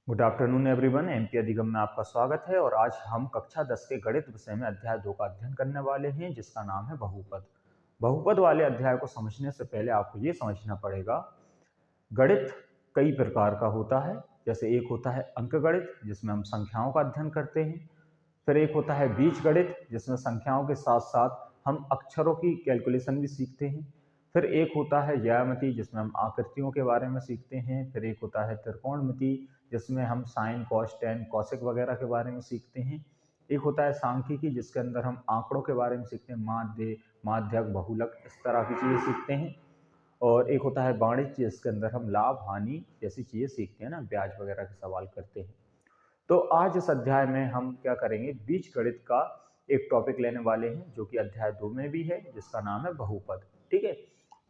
Good afternoon everyone. MP अधिगम में आपका स्वागत है और आज हम कक्षा 10 के गणित विषय में अध्याय 2 का अध्ययन करने वाले हैं जिसका नाम है बहुपद। बहुपद वाले अध्याय को समझने से पहले आपको ये समझना पड़ेगा गणित कई प्रकार का होता है। जैसे एक होता है अंकगणित जिसमें हम संख्याओं का अध्ययन करते हैं, फिर एक होता है बीजगणित जिसमें संख्याओं के साथ साथ हम अक्षरों की कैलकुलेशन भी सीखते हैं, फिर एक होता है ज्यामिति जिसमें हम आकृतियों के बारे में सीखते हैं, फिर एक होता है त्रिकोणमिति जिसमें हम साइन कॉस टेन कौशिक वगैरह के बारे में सीखते हैं, एक होता है सांख्यिकी जिसके अंदर हम आंकड़ों के बारे में सीखते हैं, माध्य माध्यक बहुलक इस तरह की चीज़ें सीखते हैं, और एक होता है वाणिज्य जिसके अंदर हम लाभ हानि जैसी चीज़ें सीखते हैं ना, ब्याज वगैरह के सवाल करते हैं। तो आज इस अध्याय में हम क्या करेंगे, बीजगणित का एक टॉपिक लेने वाले हैं जो कि अध्याय 2 में भी है जिसका नाम है बहुपद। ठीक है,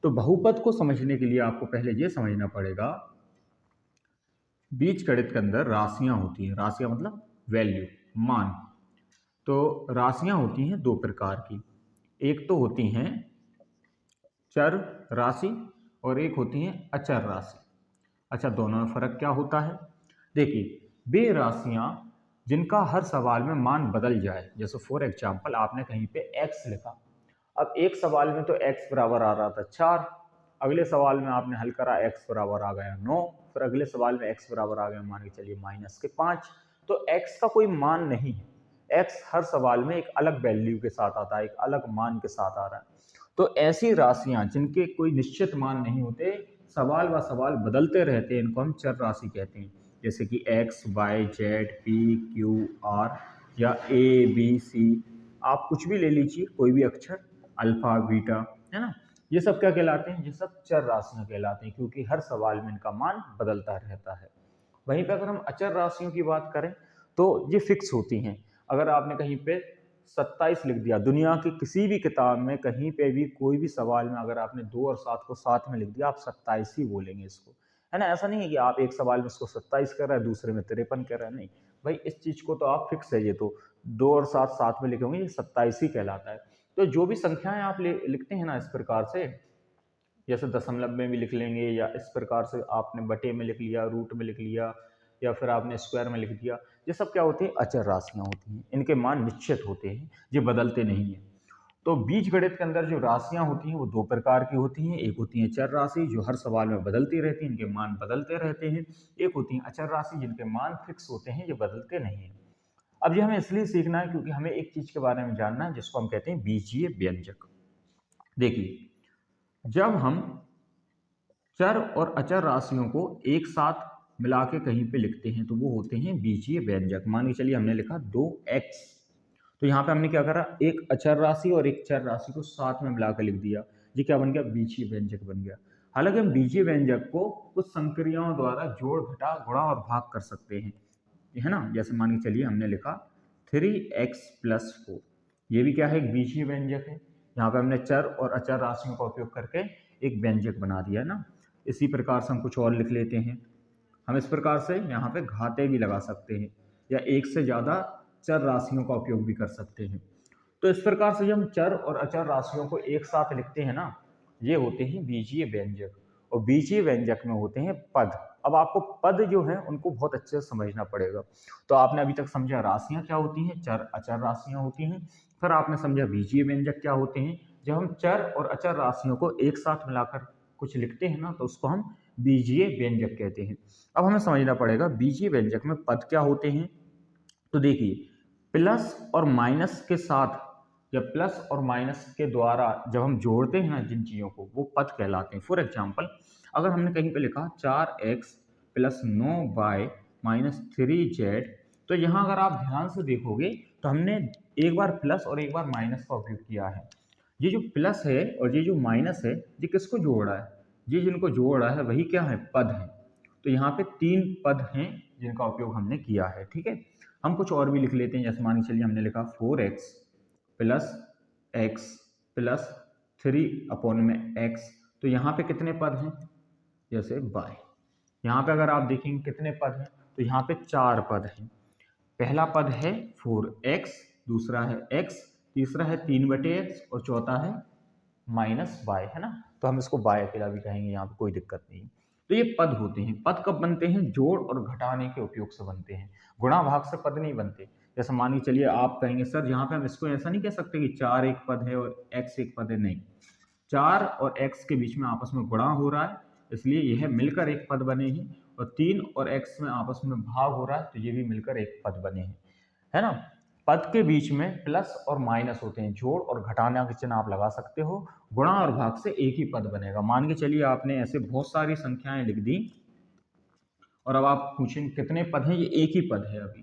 तो बहुपद को समझने के लिए आपको पहले ये समझना पड़ेगा बीजगणित के अंदर राशियां होती हैं। राशियां मतलब वैल्यू, मान। तो राशियां होती हैं दो प्रकार की, एक तो होती हैं चर राशि और एक होती हैं अचर राशि। अच्छा, दोनों में फर्क क्या होता है? देखिए, वे राशियां जिनका हर सवाल में मान बदल जाए, जैसे फॉर एग्जाम्पल आपने कहीं पे x लिखा, अब एक सवाल में तो x बराबर आ रहा था 4, अगले सवाल में आपने हल करा x बराबर आ गया 9, फिर अगले सवाल में x बराबर आ गया मान के चलिए -5। तो x का कोई मान नहीं है, x हर सवाल में एक अलग वैल्यू के साथ आता है, एक अलग मान के साथ आ रहा है। तो ऐसी राशियां जिनके कोई निश्चित मान नहीं होते, सवाल व सवाल बदलते रहते हैं, इनको हम चर राशि कहते हैं। जैसे कि x, y, z, p, q, r या a, b, c, आप कुछ भी ले लीजिए, कोई भी अक्षर, अल्फा बीटा, है ना, ये सब क्या कहलाते हैं? ये सब चर राशियां कहलाते हैं क्योंकि हर सवाल में इनका मान बदलता रहता है। वहीं पे अगर हम अचर राशियों की बात करें तो ये फिक्स होती हैं। अगर आपने कहीं पे 27 लिख दिया, दुनिया की किसी भी किताब में कहीं पे भी कोई भी सवाल में अगर आपने 2 और 7 को साथ में लिख दिया, आप 27 ही बोलेंगे इसको, है ना। ऐसा नहीं है कि आप एक सवाल में इसको 27 कर रहे हैं, दूसरे में 53 कर रहे हैं, नहीं भाई, इस चीज को तो आप फिक्स है, ये तो 2 और 7 साथ में लिखे होंगे, ये 27 ही कहलाता है। तो जो भी संख्याएं आप लिखते हैं ना इस प्रकार से, जैसे दशमलव में भी लिख लेंगे या इस प्रकार से आपने बटे में लिख लिया, रूट में लिख लिया, या फिर आपने स्क्वायर में लिख दिया, ये सब क्या होती है? अचर राशियां होती हैं। इनके मान निश्चित होते हैं, ये बदलते नहीं हैं। तो बीजगणित के अंदर जो राशियां होती हैं वो दो प्रकार की होती हैं। एक होती है चर राशि जो हर सवाल में बदलती रहती है, इनके मान बदलते रहते हैं। एक होती है अचर राशि जिनके मान फिक्स होते हैं, ये बदलते नहीं हैं। अब ये हमें इसलिए सीखना है क्योंकि हमें एक चीज के बारे में जानना है जिसको हम कहते हैं बीजीय व्यंजक। देखिए, जब हम चर और अचर राशियों को एक साथ मिला के कहीं पे लिखते हैं तो वो होते हैं बीजीय व्यंजक। मान के चलिए हमने लिखा 2x, तो यहाँ पे हमने क्या करा, एक अचर राशि और एक चर राशि को साथ में मिलाकर लिख दिया, ये क्या बन गया? बीजीय व्यंजक बन गया। हालांकि हम बीजीय व्यंजक को कुछ संक्रियाओं द्वारा जोड़ घटा गुणा और भाग कर सकते हैं, है ना। जैसे मान के चलिए हमने लिखा 3x+4, ये भी क्या है? एक बीजीय व्यंजक है। यहाँ पे हमने चर और अचर राशियों का उपयोग करके एक व्यंजक बना दिया ना। इसी प्रकार से हम कुछ और लिख लेते हैं। हम इस प्रकार से यहाँ पे घाते भी लगा सकते हैं या एक से ज़्यादा चर राशियों का उपयोग भी कर सकते हैं। तो इस प्रकार से जब हम चर और अचर राशियों को एक साथ लिखते हैं ना, ये होते हैं बीजीय व्यंजक। और बीजीय व्यंजक में होते हैं पद। अब आपको पद जो है उनको बहुत अच्छे से समझना पड़ेगा। तो आपने अभी तक समझा राशियां क्या होती हैं, चर अचर राशियां होती हैं। फिर आपने समझा बीजीय व्यंजक क्या होते हैं। जब हम चर और अचर राशियों को एक साथ मिलाकर कुछ लिखते हैं ना, तो उसको हम बीजीय व्यंजक कहते हैं। अब हमें समझना पड़ेगा बीजीय व्यंजक में पद क्या होते हैं। तो देखिए, प्लस और माइनस के साथ या प्लस और माइनस के द्वारा जब हम जोड़ते हैं ना जिन चीज़ों को, वो पद कहलाते हैं। फॉर एग्जाम्पल, अगर हमने कहीं पे लिखा 4x+9y-3z, तो यहाँ अगर आप ध्यान से देखोगे तो हमने एक बार प्लस और एक बार माइनस का उपयोग किया है। ये जो प्लस है और ये जो माइनस है, ये किसको जोड़ रहा है? ये जिनको जोड़ रहा है वही क्या है? पद है। तो यहाँ पे 3 पद हैं जिनका उपयोग हमने किया है। ठीक है, हम कुछ और भी लिख लेते हैं। जैसे मान के चलिए हमने लिखा 4x+x+3/x, तो यहाँ पे कितने पद हैं? जैसे y, यहाँ पे अगर आप देखेंगे कितने पद हैं, तो यहाँ पे 4 पद हैं। पहला पद है 4x, दूसरा है x, तीसरा है 3/x और चौथा है -y, है ना। तो हम इसको y अकेला भी कहेंगे, यहाँ पे कोई दिक्कत नहीं। तो ये पद होते हैं। पद कब बनते हैं? जोड़ और घटाने के उपयोग से बनते हैं। गुणा भाग से पद नहीं बनते। जैसे मान के चलिए आप कहेंगे सर यहाँ पे हम इसको ऐसा नहीं कह सकते कि 4 एक पद है और x एक पद है, नहीं। 4 और x के बीच में आपस में गुणा हो रहा है, इसलिए यह मिलकर एक पद बने हैं, और 3 और x में आपस में भाग हो रहा है, तो ये भी मिलकर एक पद बने हैं, है ना। पद के बीच में प्लस और माइनस होते हैं, जोड़ और घटाने के चिन्ह आप लगा सकते हो। गुणा और भाग से एक ही पद बनेगा। मान के चलिए आपने ऐसे बहुत सारी संख्याएं लिख दी और अब आप पूछेंगे कितने पद हैं, ये एक ही पद है अभी,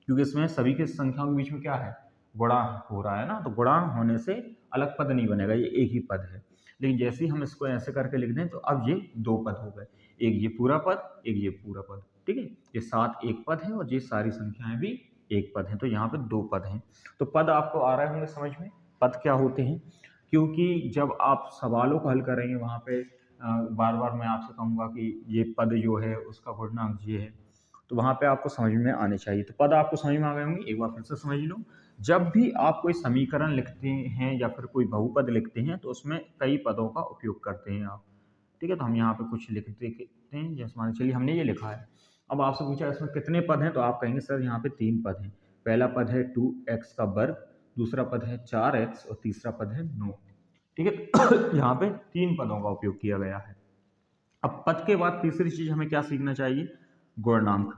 क्योंकि इसमें सभी की संख्याओं के बीच में क्या है? गुणा हो रहा है ना, तो गुणा होने से अलग पद नहीं बनेगा, ये एक ही पद है। लेकिन जैसे ही हम इसको ऐसे करके लिख दें तो अब ये दो पद हो गए, एक ये पूरा पद, एक ये पूरा पद, ठीक है। ये 7 एक पद है और ये सारी संख्याएं भी एक पद हैं, तो यहाँ पे 2 पद हैं। तो पद आपको आ रहे होंगे समझ में, पद क्या होते हैं। क्योंकि जब आप सवालों को हल करेंगे वहाँ पे बार बार मैं आपसे कहूँगा कि ये पद जो है उसका गुणनांक ये है, तो वहाँ पे आपको समझ में आने चाहिए। तो पद आपको समझ में आ गए होंगे, एक बार फिर से समझ लो। जब भी आप कोई समीकरण लिखते हैं या फिर कोई बहुपद लिखते हैं तो उसमें कई पदों का उपयोग करते हैं आप, ठीक है। तो हम यहाँ पे कुछ लिख देते हैं, जैसे मान चलिए हमने ये लिखा है। अब आपसे पूछा इसमें कितने पद हैं, तो आप कहेंगे सर यहाँ पे 3 पद हैं। पहला पद है 2x का वर्ग, दूसरा पद है 4x और तीसरा पद है 9, ठीक है। तो यहाँ पे 3 पदों का उपयोग किया गया है। अब पद के बाद तीसरी चीज हमें क्या सीखना चाहिए? गुणनांक।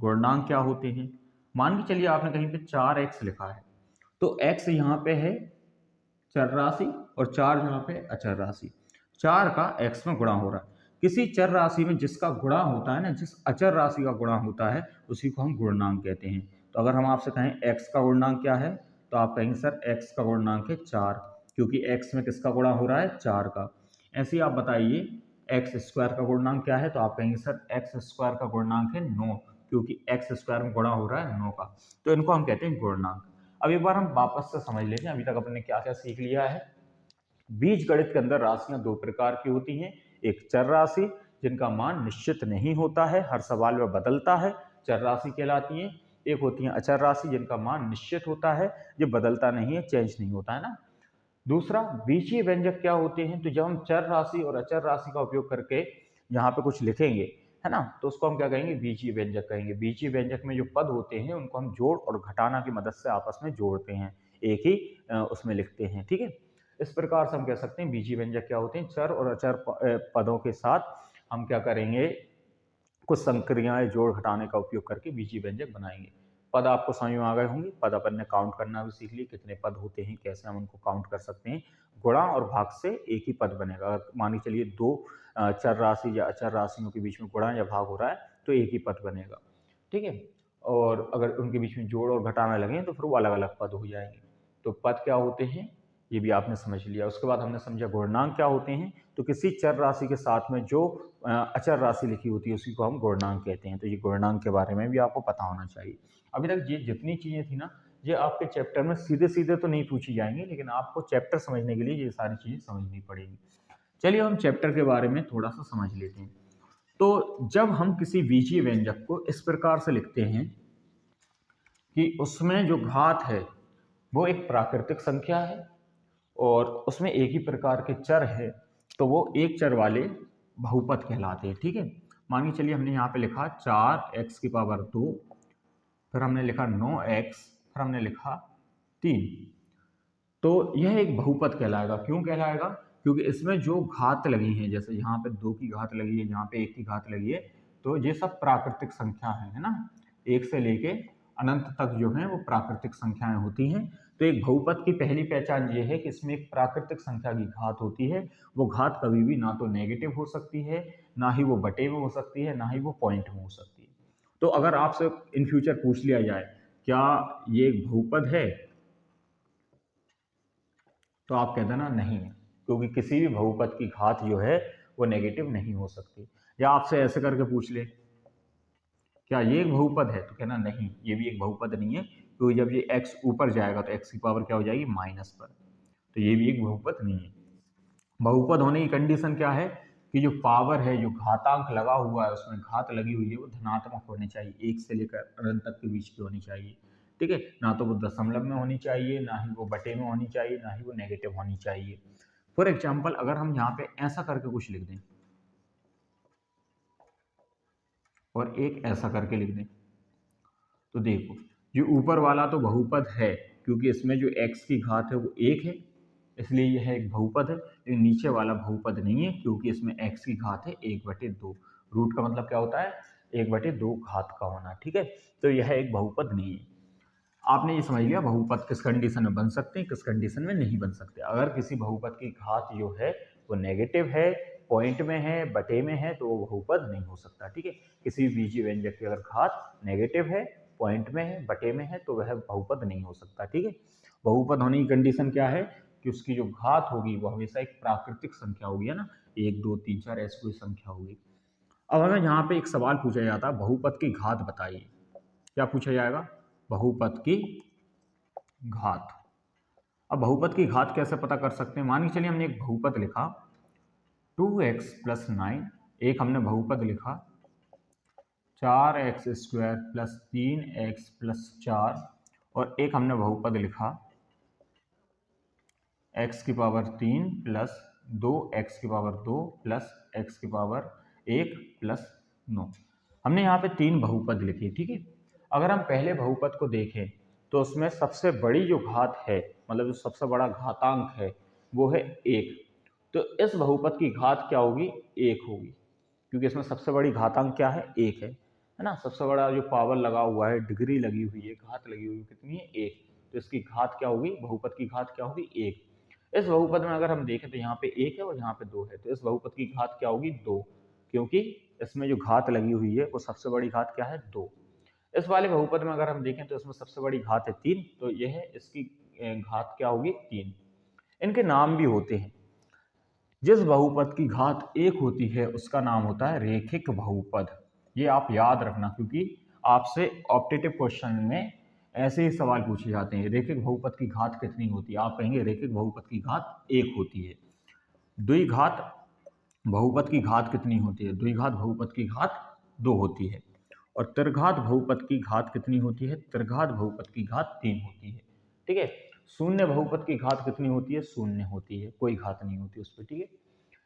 गुणनांक क्या होते हैं? मान के चलिए आपने कहीं पे 4x लिखा है, तो x यहाँ पे है चर राशि और 4 यहाँ पे अचर राशि। 4 का x में गुणा हो रहा है। किसी चर राशि में जिसका गुणा होता है ना, जिस अचर राशि का गुणा होता है, उसी को हम गुणनांक कहते हैं। तो अगर हम आपसे कहें x का गुणनांक क्या है, तो आप कहेंगे सर x का गुणनांक है 4, क्योंकि x में किसका गुणा हो रहा है? 4 का। ऐसे ही आप बताइए एक्स स्क्वायर का गुणनांक क्या है, तो आप कहेंगे सर एक्स स्क्वायर का गुणनांक है 9, क्योंकि एक्स स्क्वायर में गुणा हो रहा है 9 का। तो इनको हम कहते हैं गुणनांक। अब एक बार हम वापस से समझ लेते हैं अभी तक अपने क्या क्या सीख लिया है। बीज गणित के अंदर राशियां दो प्रकार की होती हैं, एक चर राशि जिनका मान निश्चित नहीं होता है, हर सवाल में बदलता है, चर राशि कहलाती है। एक होती है अचर राशि जिनका मान निश्चित होता है, ये बदलता नहीं है, चेंज नहीं होता है ना। दूसरा बीजीय व्यंजक क्या होते हैं, तो जब हम चर राशि और अचर राशि का उपयोग करके यहाँ पे कुछ लिखेंगे, है ना, तो उसको हम क्या कहेंगे? बीजीय व्यंजक कहेंगे। बीजीय व्यंजक में जो पद होते हैं उनको हम जोड़ और घटाना की मदद से आपस में जोड़ते हैं, एक ही उसमें लिखते हैं, ठीक है। इस प्रकार से हम कह सकते हैं बीजीय व्यंजक क्या होते हैं, चर और अचर पदों के साथ हम क्या करेंगे? कुछ संक्रियाएं जोड़ घटाने का उपयोग करके बीजीय व्यंजक बनाएंगे। पद आपको समझ में आ गए होंगे। पद अपन ने काउंट करना भी सीख लिए, कितने पद होते हैं, कैसे हम उनको काउंट कर सकते हैं। गुणा और भाग से एक ही पद बनेगा। अगर मान के चलिए दो चर राशि या अचर राशियों के बीच में गुणा या भाग हो रहा है तो एक ही पद बनेगा, ठीक है। और अगर उनके बीच में जोड़ और घटाना लगे तो फिर वो अलग अलग पद हो जाएंगे। तो पद क्या होते हैं ये भी आपने समझ लिया। उसके बाद हमने समझा गुणनांक क्या होते हैं, तो किसी चर राशि के साथ में जो अचर राशि लिखी होती है उसी को हम गुणनांक कहते हैं। तो ये गुणनांक के बारे में भी आपको पता होना चाहिए। अभी तक ये जितनी चीजें थी ना, ये आपके चैप्टर में सीधे सीधे तो नहीं पूछी जाएंगी, लेकिन आपको चैप्टर समझने के लिए ये सारी चीजें समझनी पड़ेगी। चलिए हम चैप्टर के बारे में थोड़ा सा समझ लेते हैं। तो जब हम किसी बीजीय व्यंजक को इस प्रकार से लिखते हैं कि उसमें जो घात है वो एक प्राकृतिक संख्या है और उसमें एक ही प्रकार के चर है, तो वो एक चर वाले बहुपद कहलाते हैं, ठीक है। मान के चलिए हमने यहाँ पे लिखा 4x⁻2, फिर हमने लिखा 9x, फिर हमने लिखा 3, तो यह एक बहुपद कहलाएगा। क्यों कहलाएगा? क्योंकि इसमें जो घात लगी है, जैसे यहाँ पे 2 की घात लगी है, यहाँ पे 1 की घात लगी है, तो ये सब प्राकृतिक संख्या है ना। 1 से लेके अनंत तक जो है वो प्राकृतिक संख्याएं होती हैं। तो एक बहुपद की पहली पहचान ये है कि इसमें एक प्राकृतिक संख्या की घात होती है। वो घात कभी भी ना तो नेगेटिव हो सकती है, ना ही वो बटे में हो सकती है, ना ही वो पॉइंट में हो सकती है। तो अगर आपसे इन फ्यूचर पूछ लिया जाए क्या ये एक बहुपद है, तो आप कहते ना नहीं, क्योंकि किसी भी बहुपद की घात जो है वो नेगेटिव नहीं हो सकती। या आपसे ऐसे करके पूछ ले क्या ये एक बहुपद है, तो कहना नहीं, ये भी एक बहुपद नहीं है, क्योंकि जब ये x ऊपर जाएगा तो x की पावर क्या हो जाएगी? माइनस पर, तो ये भी एक बहुपद नहीं है। बहुपद होने की कंडीशन क्या है कि जो पावर है, जो घातांक लगा हुआ है, उसमें घात लगी हुई है, वो धनात्मक होनी चाहिए, 1 से लेकर अनंत तक के बीच की होनी चाहिए, ठीक है। ना तो वो दशमलव में होनी चाहिए, ना ही वो बटे में होनी चाहिए, ना ही वो नेगेटिव होनी चाहिए। फॉर एग्जाम्पल अगर हम यहाँ पे ऐसा करके कुछ लिख दें, और एक ऐसा करके लिख दें। तो देखो जो ऊपर वाला तो बहुपद है, क्योंकि इसमें जो x की घात है वो 1 है, इसलिए यह एक बहुपद है। लेकिन नीचे वाला बहुपद नहीं है, क्योंकि इसमें x की घात है 1/2। रूट का मतलब क्या होता है? 1/2 घात का होना, ठीक है। तो यह एक बहुपद नहीं है। आपने ये समझ लिया बहुपद किस कंडीशन में बन सकते हैं, किस कंडीशन में नहीं बन सकते। अगर किसी बहुपद की घात जो है वो नेगेटिव है, पॉइंट में है, बटे में है, तो वो बहुपद नहीं हो सकता, ठीक है। किसी भी बीजीय व्यंजक की अगर घात नेगेटिव है, पॉइंट में है, बटे में है, तो वह बहुपद नहीं हो सकता, ठीक है। बहुपद होने की कंडीशन क्या है कि उसकी जो घात होगी वो हमेशा एक प्राकृतिक संख्या होगी, है ना, 1 2 3 4 ऐसी कोई संख्या होगी। अब हमें यहाँ पे एक सवाल पूछा जाता है, बहुपद की घात बताइए। क्या पूछा जाएगा? बहुपद की घात। अब बहुपद की घात कैसे पता कर सकते हैं? मान के चलिए हमने एक बहुपद लिखा 2x + 9, एक हमने बहुपद लिखा 4x² + 3x + 4, और एक हमने बहुपद लिखा x³ + 2x² + x1 + 9। हमने यहाँ पे 3 बहुपद लिखी, ठीक है। अगर हम पहले बहुपद को देखें तो उसमें सबसे बड़ी जो घात है, मतलब जो सबसे बड़ा घातांक है, वो है 1। तो इस बहुपद की घात क्या होगी? 1 होगी, क्योंकि इसमें सबसे बड़ी घातांक क्या है? 1 है ना। सबसे बड़ा जो पावर लगा हुआ है, डिग्री लगी हुई है, घात लगी हुई है, कितनी है? 1। तो इसकी घात क्या होगी? बहुपद की घात क्या होगी? 1। इस बहुपद में अगर हम देखें तो यहाँ पे 1 है और यहाँ पे 2 है, तो इस बहुपद की घात क्या होगी? 2, क्योंकि इसमें जो घात लगी हुई है वो सबसे बड़ी घात क्या है? 2। इस वाले बहुपद में अगर हम देखें तो इसमें सबसे बड़ी घात है 3, तो यह है इसकी घात क्या होगी? 3। इनके नाम भी होते हैं। जिस बहुपद की घात 1 होती है उसका नाम होता है रेखिक बहुपद। ये आप याद रखना, क्योंकि आपसे ऑप्टेटिव क्वेश्चन में ऐसे ही सवाल पूछे जाते हैं। रेखिक बहुपद की घात कितनी होती है? आप कहेंगे रेखिक बहुपद की घात 1 होती है। द्विघात बहुपद की घात कितनी होती है? द्विघात बहुपद की घात 2 होती है। और त्रिघात बहुपद की घात कितनी होती है? त्रिघात बहुपद की घात 3 होती है, ठीक है। शून्य बहुपद की घात कितनी होती है? शून्य होती है, कोई घात नहीं होती उस पर, ठीक है।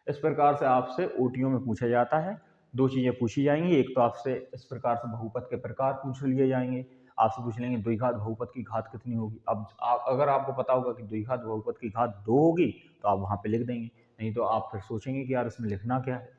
इस प्रकार से आपसे ओटीओ में पूछा जाता है। 2 चीजें पूछी जाएंगी, एक तो आपसे इस प्रकार से बहुपद के प्रकार पूछ लिए जाएंगे, आपसे पूछ लेंगे द्विघात बहुपद की घात कितनी होगी। अब अगर आपको पता होगा कि द्विघात बहुपद की घात 2 होगी तो आप वहां पे लिख देंगे, नहीं तो आप फिर सोचेंगे कि यार इसमें लिखना क्या है।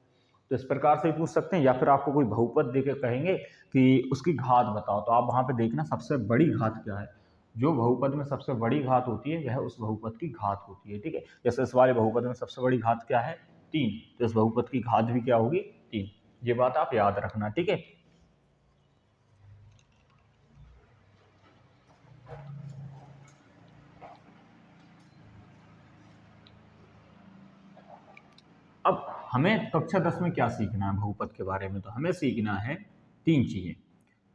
तो इस प्रकार से भी पूछ सकते हैं, या फिर आपको कोई बहुपद देके कहेंगे कि उसकी घात बताओ, तो आप वहां पे देखना सबसे बड़ी घात क्या है। जो बहुपद में सबसे बड़ी घात होती है वह उस बहुपद की घात होती है, ठीक है। जैसे इस वाले बहुपद में सबसे बड़ी घात क्या है? 3, तो इस बहुपद की घात भी क्या होगी? 3। ये बात आप याद रखना, ठीक है। अब हमें कक्षा 10 में क्या सीखना है बहुपद के बारे में? तो हमें सीखना है 3 चीजें।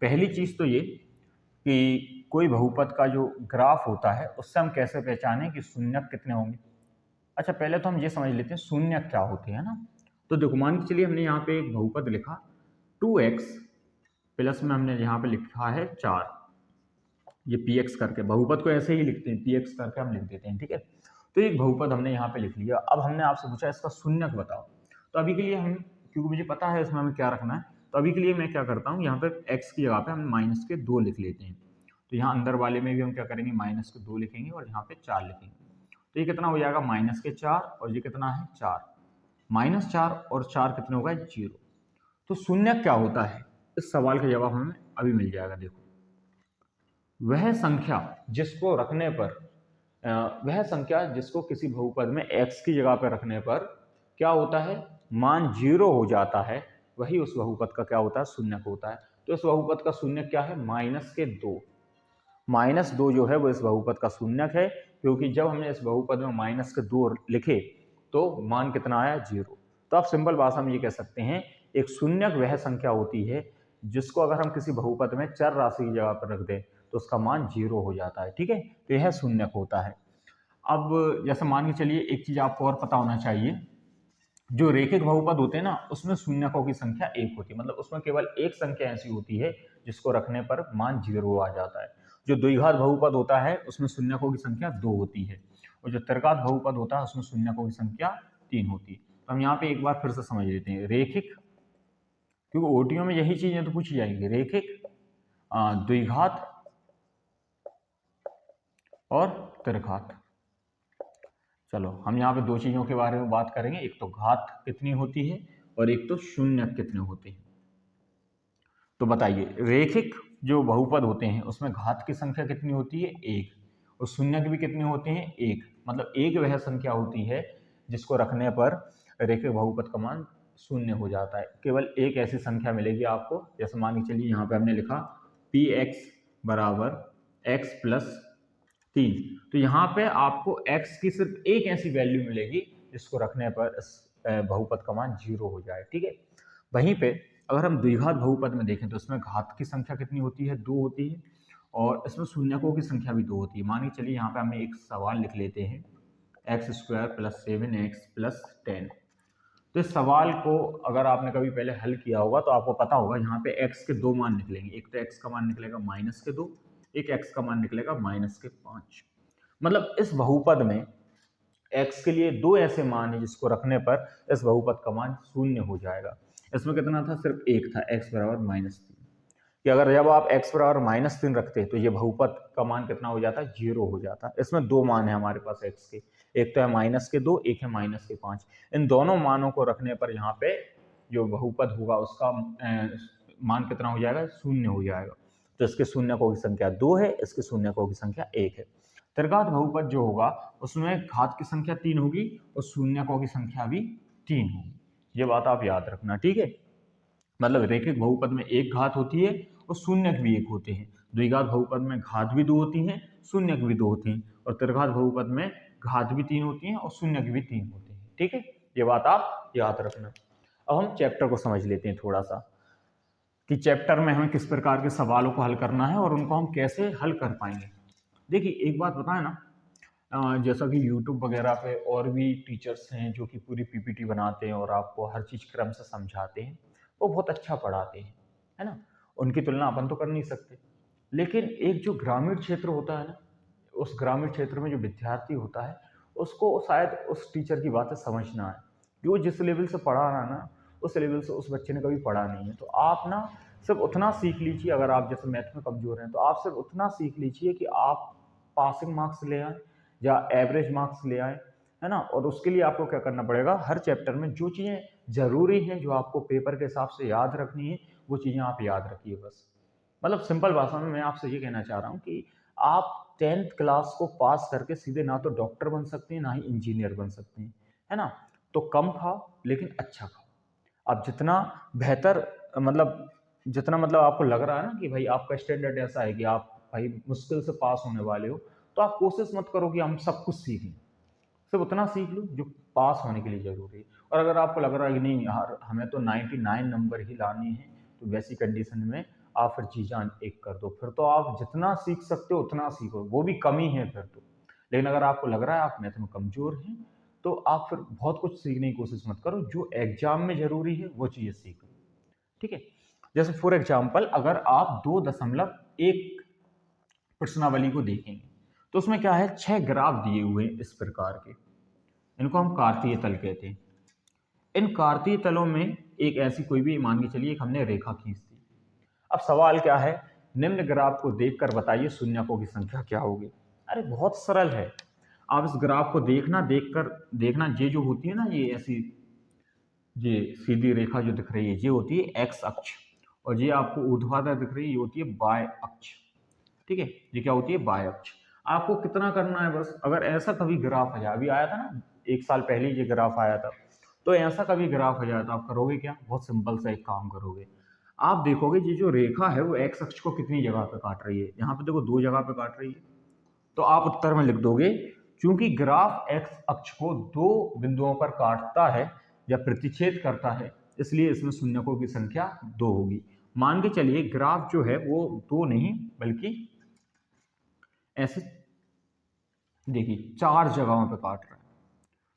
पहली चीज तो ये कि कोई बहुपद का जो ग्राफ होता है उससे हम कैसे पहचानें कि शून्यक कितने होंगे। अच्छा, पहले तो हम ये समझ लेते हैं शून्यक क्या होते हैं ना। तो देखो मान के चलिए हमने यहाँ पे एक बहुपद लिखा 2x प्लस में हमने यहाँ पे लिखा है 4, ये px करके, बहुपद को ऐसे ही लिखते हैं, px करके हम लिख देते हैं, ठीक है। तो एक बहुपद हमने यहाँ पे लिख लिया। अब हमने आपसे पूछा इसका शून्यक बताओ। तो अभी के लिए हम, क्योंकि मुझे पता है इसमें हमें क्या रखना है, तो अभी के लिए मैं क्या करता हूँ, यहाँ पे x की जगह पे हम -2 लिख लेते हैं। तो यहाँ अंदर वाले में भी हम क्या करेंगे, -2 लिखेंगे और यहाँ पे 4 लिखेंगे। तो ये कितना हो जाएगा? -4, और ये कितना है? 4। -4 और 4 कितने होगा? 0। तो शून्यक क्या होता है? इस सवाल का जवाब हमें अभी मिल जाएगा। देखो, वह संख्या जिसको रखने पर वह संख्या जिसको किसी बहुपद में x की जगह पर रखने पर क्या होता है? मान 0 हो जाता है, वही उस बहुपद का क्या होता है? शून्यक होता है। तो इस बहुपद का शून्यक क्या है? -2। -2 जो है वो इस बहुपद का शून्यक है, क्योंकि जब हमने इस बहुपद में -2 लिखे तो मान कितना आया? 0। तो आप सिंपल भाषा में ये कह सकते हैं, एक शून्यक वह संख्या होती है जिसको अगर हम किसी बहुपद में चर राशि की जगह पर रख दें तो उसका मान 0 हो जाता है, ठीक है। तो यह शून्यक होता है। अब जैसे मान के चलिए एक चीज आपको और पता होना चाहिए, जो रेखिक बहुपद होते हैं ना उसमें शून्यकों की संख्या 1 होती है, मतलब उसमें केवल एक संख्या ऐसी होती है जिसको रखने पर मान 0 आ जाता है। जो द्विघात बहुपद होता है उसमें शून्यकों की संख्या 2 होती है, और जो त्रिघात बहुपद होता है उसमें शून्यकों की संख्या 3 होती है। तो हम यहाँ पे एक बार फिर से समझ लेते हैं। रेखिक क्योंकि ओटीओ में यही चीजें तो पूछी जाएंगी, रेखिक, द्विघात और त्रिघात। चलो हम यहाँ पे दो चीजों के बारे में बात करेंगे, एक तो घात कितनी होती है और एक तो शून्य कितने होते हैं। तो बताइए, रेखिक जो बहुपद होते हैं उसमें घात की संख्या कितनी होती है, एक, और शून्य भी कितने होते हैं, एक। मतलब एक वह संख्या होती है जिसको रखने पर रेखिक बहुपद का मान शून्य हो जाता है। केवल एक ऐसी संख्या मिलेगी आपको, जैसे मान के चलिए यहाँ पे हमने लिखा पी एक्स बराबर एक्स प्लस 3, तो यहाँ पे आपको x की सिर्फ एक ऐसी वैल्यू मिलेगी जिसको रखने पर इस बहुपद का मान 0 हो जाए। ठीक है, वहीं पे अगर हम द्विघात बहुपद में देखें तो इसमें घात की संख्या कितनी होती है, 2 होती है, और इसमें शून्यकों की संख्या भी 2 होती है। मान के चलिए यहाँ पे हमें एक सवाल लिख लेते हैं, x² + 7x + 10। तो इस सवाल को अगर आपने कभी पहले हल किया होगा तो आपको पता होगा यहाँ पे x के दो मान निकलेंगे, एक तो x का मान निकलेगा -2, एक x का मान निकलेगा -5। मतलब इस बहुपद में x के लिए दो ऐसे मान है जिसको रखने पर इस बहुपद का मान शून्य हो जाएगा। इसमें कितना था, सिर्फ एक था, x बराबर -3, कि अगर जब आप x बराबर -3 रखते हैं तो ये बहुपद का मान कितना हो जाता है, 0 हो जाता है। इसमें दो मान है हमारे पास x के, एक तो है -2, एक है -5। इन दोनों मानों को रखने पर यहाँ पे जो बहुपद होगा उसका मान कितना हो जाएगा, शून्य हो जाएगा। तो इसके शून्यकों की संख्या 2 है, इसके शून्यकों की संख्या 1 है। त्रिघात बहुपद जो होगा उसमें घात की संख्या 3 होगी और शून्यकों की संख्या भी 3 होगी। ये बात आप याद रखना, ठीक है। मतलब रेखिक बहुपद में एक घात होती है और शून्यक भी एक होते हैं। द्विघात बहुपद में घात भी 2 होती हैं, शून्यक भी 2 होती हैं, और त्रिघात बहुपद में घात भी 3 होती हैं और शून्यक भी 3 होते हैं। ठीक है, ये बात आप याद रखना। अब हम चैप्टर को समझ लेते हैं थोड़ा सा, कि चैप्टर में हमें किस प्रकार के सवालों को हल करना है और उनको हम कैसे हल कर पाएंगे। देखिए एक बात बताएं ना, जैसा कि YouTube वगैरह पे और भी टीचर्स हैं जो कि पूरी पीपीटी बनाते हैं और आपको हर चीज़ क्रम से समझाते हैं, वो बहुत अच्छा पढ़ाते हैं, है ना। उनकी तुलना अपन तो कर नहीं सकते, लेकिन एक जो ग्रामीण क्षेत्र होता है ना, उस ग्रामीण क्षेत्र में जो विद्यार्थी होता है उसको शायद उस टीचर की बातें समझना है कि वो जिस लेवल से पढ़ा रहा है ना, उस लेवल से उस बच्चे ने कभी पढ़ा नहीं है। तो आप ना सिर्फ उतना सीख लीजिए, अगर आप जैसे मैथ में कमज़ोर हैं तो आप सिर्फ उतना सीख लीजिए कि आप पासिंग मार्क्स ले आए या एवरेज मार्क्स ले आए, है ना। और उसके लिए आपको क्या करना पड़ेगा, हर चैप्टर में जो चीज़ें ज़रूरी हैं, जो आपको पेपर के हिसाब से याद रखनी है, वो चीज़ें आप याद रखिए बस। मतलब सिंपल भाषा में मैं आपसे ये कहना चाह रहा हूँ कि आप 10th क्लास को पास करके सीधे ना तो डॉक्टर बन सकते हैं ना ही इंजीनियर बन सकते हैं, है ना। तो कम खाओ लेकिन अच्छा खाओ। आप जितना बेहतर, मतलब जितना मतलब आपको लग रहा है ना कि भाई आपका स्टैंडर्ड ऐसा है कि आप भाई मुश्किल से पास होने वाले हो, तो आप कोशिश मत करो कि हम सब कुछ सीख लें, सिर्फ उतना सीख लो जो पास होने के लिए जरूरी है। और अगर आपको लग रहा है कि नहीं यार हमें तो 99 नंबर ही लाने हैं, तो वैसी कंडीशन में आप फिर जी जान एक कर दो, फिर तो आप जितना सीख सकते हो उतना सीखो, वो भी कमी है फिर तो। लेकिन अगर आपको लग रहा है आप मैथ में कमजोर हैं, तो आप फिर बहुत कुछ सीखने की कोशिश मत करो, जो एग्जाम में जरूरी है वो चीज़ें सीखो, ठीक है। जैसे फॉर एग्जाम्पल अगर आप 2.1 प्रश्नावली को देखेंगे तो उसमें क्या है, 6 ग्राफ दिए हुए हैं इस प्रकार के, इनको हम कार्तीय तल कहते हैं। इन कार्तीय तलों में एक ऐसी कोई भी मान के चलिए हमने रेखा खींच दी। अब सवाल क्या है, निम्न ग्राफ को देखकर बताइए शून्यकों की संख्या क्या होगी। अरे बहुत सरल है, आप इस ग्राफ को देखना, ये जो होती है ना, ये ऐसी ये सीधी रेखा जो दिख रही है ये होती है एक्स अक्ष, और ये आपको ऊर्ध्वाधर दिख रही है ये होती है वाय अक्ष, ठीक है। ये क्या होती है, वाय अक्ष। आपको कितना करना है बस, अगर ऐसा कभी ग्राफ आ जाए, अभी आया था ना 1 साल पहले ये ग्राफ आया था, तो ऐसा कभी ग्राफ आ जाए तो आप करोगे क्या, बहुत सिंपल सा एक काम करोगे, आप देखोगे ये जो रेखा है वो एक्स अक्ष को कितनी जगह पे काट रही है, यहाँ पे देखो 2 जगह पे काट रही है, तो आप उत्तर में लिख दोगे क्योंकि ग्राफ एक्स अक्ष को 2 बिंदुओं पर काटता है या प्रतिच्छेद करता है, इसलिए इसमें शून्यकों की संख्या 2 होगी। मान के चलिए ग्राफ जो है वो 2 नहीं बल्कि ऐसे देखिए 4 जगहों पे काट रहा है,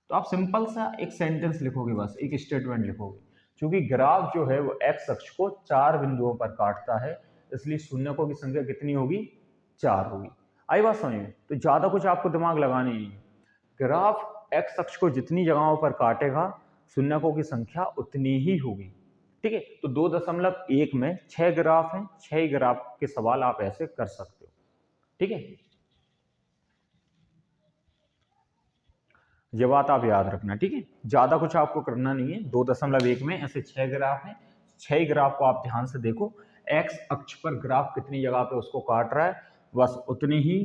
तो आप सिंपल सा एक सेंटेंस लिखोगे, बस एक स्टेटमेंट लिखोगे, क्योंकि ग्राफ जो है वो एक्स अक्ष को 4 बिंदुओं पर काटता है, इसलिए शून्यकों की संख्या कितनी होगी, 4 होगी। आई बात समझ में, तो ज्यादा कुछ आपको दिमाग लगानी नहीं है, ग्राफ एक्स अक्ष को जितनी जगहों पर काटेगा शून्यकों की संख्या उतनी ही होगी, ठीक है। तो 2.1 में 6 ग्राफ हैं, 6 ग्राफ के सवाल आप ऐसे कर सकते हो, ठीक है। ये बात आप याद रखना, ठीक है। ज्यादा कुछ आपको करना नहीं है। 2.1 में ऐसे 6 ग्राफ हैं, 6 ग्राफ को आप ध्यान से देखो। एक्स अक्ष पर ग्राफ कितनी जगह पे उसको काट रहा है, बस उतनी ही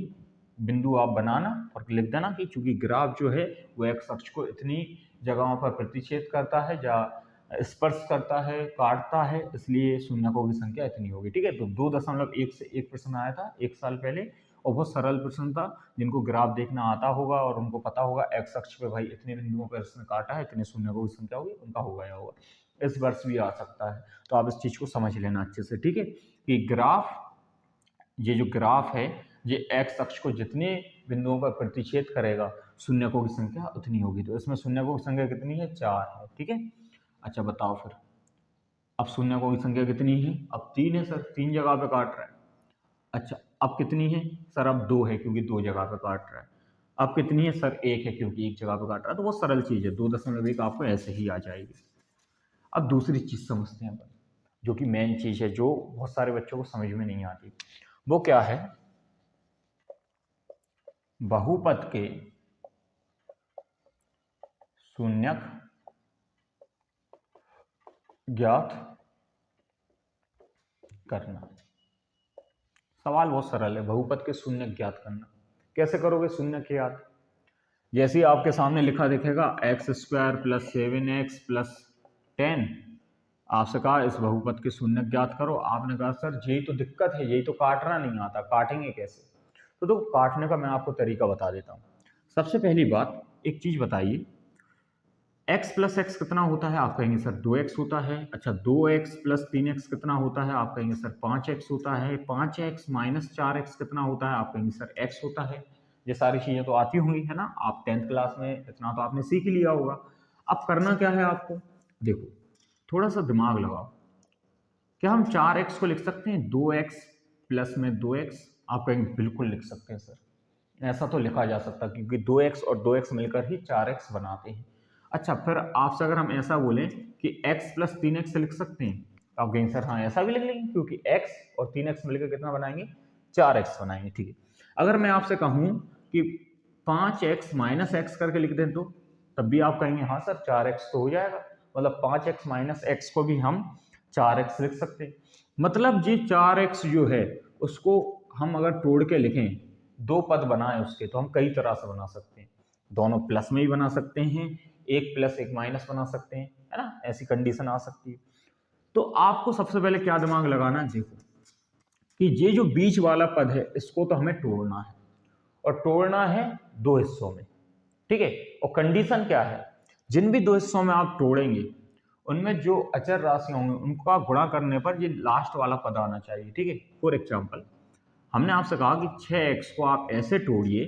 बिंदु आप बनाना और लिख देना कि चूंकि ग्राफ जो है वो एक्स अक्ष को इतनी जगहों पर प्रतिच्छेद करता है, जहाँ स्पर्श करता है, काटता है, इसलिए शून्यकों की संख्या इतनी होगी, ठीक है। तो 2.1 से एक प्रश्न आया था 1 साल पहले, और बहुत सरल प्रश्न था। जिनको ग्राफ देखना आता होगा और उनको पता होगा एक्स अक्ष पे भाई इतने बिंदुओं पर इसने काटा है, इतने शून्यकों की संख्या होगी, उनका होगा या होगा। इस वर्ष भी आ सकता है, तो आप इस चीज को समझ लेना अच्छे से, ठीक है। कि ग्राफ, ये जो ग्राफ है, ये एक्स अक्ष को जितने बिंदुओं पर प्रतिच्छेद करेगा, शून्यकों की संख्या उतनी होगी। तो इसमें शून्यकों की संख्या कितनी है, 4 है, ठीक है। अच्छा बताओ फिर, अब शून्यकों की संख्या कितनी है, अब 3 है सर, 3 जगह पे काट रहा है। अच्छा अब कितनी है सर, अब 2 है क्योंकि 2 जगह पे काट रहा है। अब कितनी है सर, 1 है क्योंकि 1 जगह पे काट रहा है। तो वो सरल चीज है, 2.1 आपको ऐसे ही आ जाएगी। अब दूसरी चीज समझते हैं अपन, जो कि मेन चीज है, जो बहुत सारे बच्चों को समझ में नहीं आती। वो क्या है, बहुपद के शून्यक ज्ञात करना। सवाल बहुत सरल है, बहुपद के शून्यक ज्ञात करना। कैसे करोगे शून्यक ज्ञात, जैसे ही आपके सामने लिखा दिखेगा x² + 7x + 10, आपसे कहा इस बहुपद के शून्यक ज्ञात करो। आपने कहा सर यही तो दिक्कत है, यही तो काटना नहीं आता, काटेंगे कैसे। तो काटने का मैं आपको तरीका बता देता हूँ। सबसे पहली बात, एक चीज बताइए, x + x कितना होता है, आप कहेंगे सर 2x होता है। अच्छा 2x + 3x कितना होता है, आप कहेंगे सर 5x होता है। 5x - 4x कितना होता है, आप कहेंगे सर x होता है। ये सारी चीजें तो आती होंगी, है ना, आप 10th क्लास में इतना तो आपने सीख लिया होगा। अब करना क्या है आपको, देखो थोड़ा सा दिमाग लगाओ। क्या हम 4x को लिख सकते हैं 2x प्लस में 2x, आप कहेंगे बिल्कुल लिख सकते हैं सर, ऐसा तो लिखा जा सकता है क्योंकि 2x और 2x मिलकर ही 4x बनाते हैं। अच्छा फिर आपसे अगर हम ऐसा बोलें कि x + 3x लिख सकते हैं, तो आप कहेंगे सर हाँ ऐसा भी लिख लेंगे क्योंकि x और 3x मिलकर कितना बनाएंगे, 4x बनाएंगे, ठीक है। अगर मैं आपसे कहूं कि 5x - x करके लिख दें तो तब भी आप कहेंगे हाँ सर 4x तो हो जाएगा, मतलब 5x - x को भी हम 4x लिख सकते हैं। मतलब जी 4x जो है उसको हम अगर तोड़ के लिखें, दो पद बनाए उसके, तो हम कई तरह से बना सकते हैं। दोनों प्लस में ही बना सकते हैं, एक प्लस एक माइनस बना सकते हैं, है ना, ऐसी कंडीशन आ सकती है। तो आपको सबसे पहले क्या दिमाग लगाना है, देखो कि ये जो बीच वाला पद है इसको तो हमें तोड़ना है, और तोड़ना है दो हिस्सों में, ठीक है। और कंडीशन क्या है, जिन भी दो हिस्सों में आप तोड़ेंगे उनमें जो अचर राशि होंगे उनका गुणा करने पर ये लास्ट वाला पद आना चाहिए, ठीक है। फॉर एग्जाम्पल हमने आपसे कहा कि 6x को आप ऐसे तोड़िए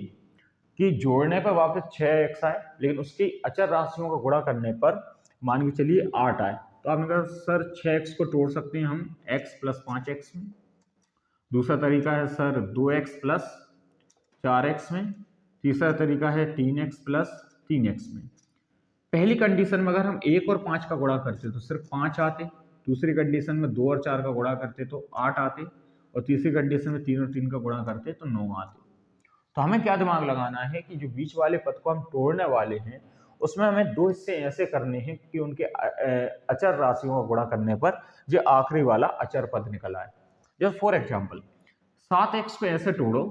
कि जोड़ने पर वापस 6x आए, लेकिन उसकी अचर राशियों का गुणा करने पर मान के चलिए 8 आए। तो आपने कहा सर 6x को तोड़ सकते हैं हम x + 5x में। दूसरा तरीका है सर 2x + 4x में। तीसरा तरीका है 3x + 3x में। पहली कंडीशन में अगर हम 1 और 5 का गुणा करते तो सिर्फ 5 आते, दूसरी कंडीशन में 2 और 4 का गुणा करते तो 8 आते, और तीसरी कंडीशन में 3 और 3 का गुणा करते तो 9 आते। तो हमें क्या दिमाग लगाना है कि जो बीच वाले पद को हम तोड़ने वाले हैं उसमें हमें दो हिस्से ऐसे करने हैं कि उनके अचर राशियों का गुणा करने पर जो आखिरी वाला अचर पद निकल आए। जैसे फॉर एग्जाम्पल 7x को ऐसे तोड़ो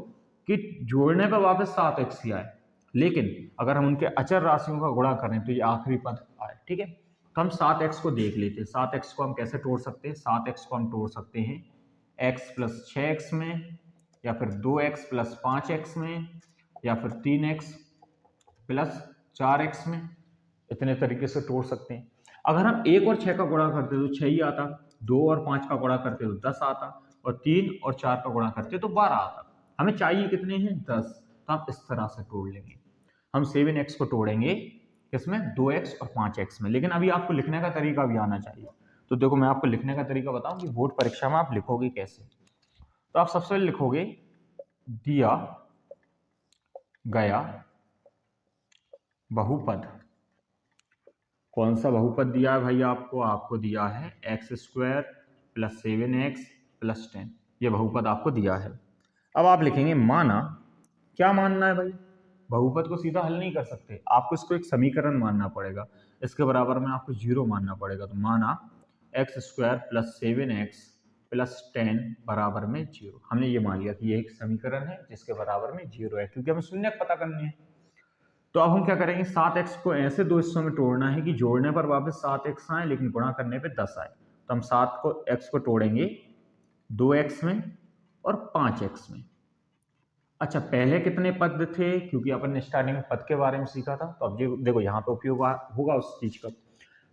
कि जोड़ने पर वापस 7x ही आए, लेकिन अगर हम उनके अचर राशियों का गुणा करें तो ये आखिरी पद आए, ठीक है। तो हम 7x को देख लेते हैं। 7x को हम कैसे तोड़ सकते हैं, 7x को हम तोड़ सकते हैं x + 6x में, या फिर 2x + 5x में, या फिर 3x + 4x में। इतने तरीके से तोड़ सकते हैं। अगर हम 1 और 6 का गुणा करते तो 6 ही आता, 2 और 5 का गुणा करते तो 10 आता, और 3 और 4 का गुणा करते तो 12 आता। हमें चाहिए कितने हैं, 10। तो आप इस तरह से तोड़ लेंगे। हम 7x को तोड़ेंगे इसमें 2x और 5x में, लेकिन अभी आपको लिखने का तरीका भी आना चाहिए। तो देखो मैं आपको लिखने का तरीका बताऊं कि बोर्ड परीक्षा में आप लिखोगे कैसे। तो आप सबसे पहले लिखोगे दिया गया बहुपद कौन सा बहुपद दिया है भाई आपको? आपको दिया है x² + 7x + 10, ये बहुपद आपको दिया है। अब आप लिखेंगे माना, क्या मानना है भाई? बहुपद को सीधा हल नहीं कर सकते, आपको इसको एक समीकरण मानना पड़ेगा, इसके बराबर में आपको 0 मानना पड़ेगा। तो माना x² + 7x + 10 बराबर में 0। हमने ये मान लिया कि ये एक समीकरण है जिसके बराबर में 0 है, क्योंकि हमें शून्य पता करनी है। तो अब हम क्या करेंगे, 7x को ऐसे दो हिस्सों में तोड़ना है कि जोड़ने पर वापस 7x आए लेकिन गुणा करने पे 10 आए। तो हम 7x को तोड़ेंगे 2x में और 5x में। अच्छा, पहले कितने पद थे? क्योंकि अपन ने स्टार्टिंग में पद के बारे में सीखा था, तो अब देखो यहाँ पे उपयोग होगा उस चीज का।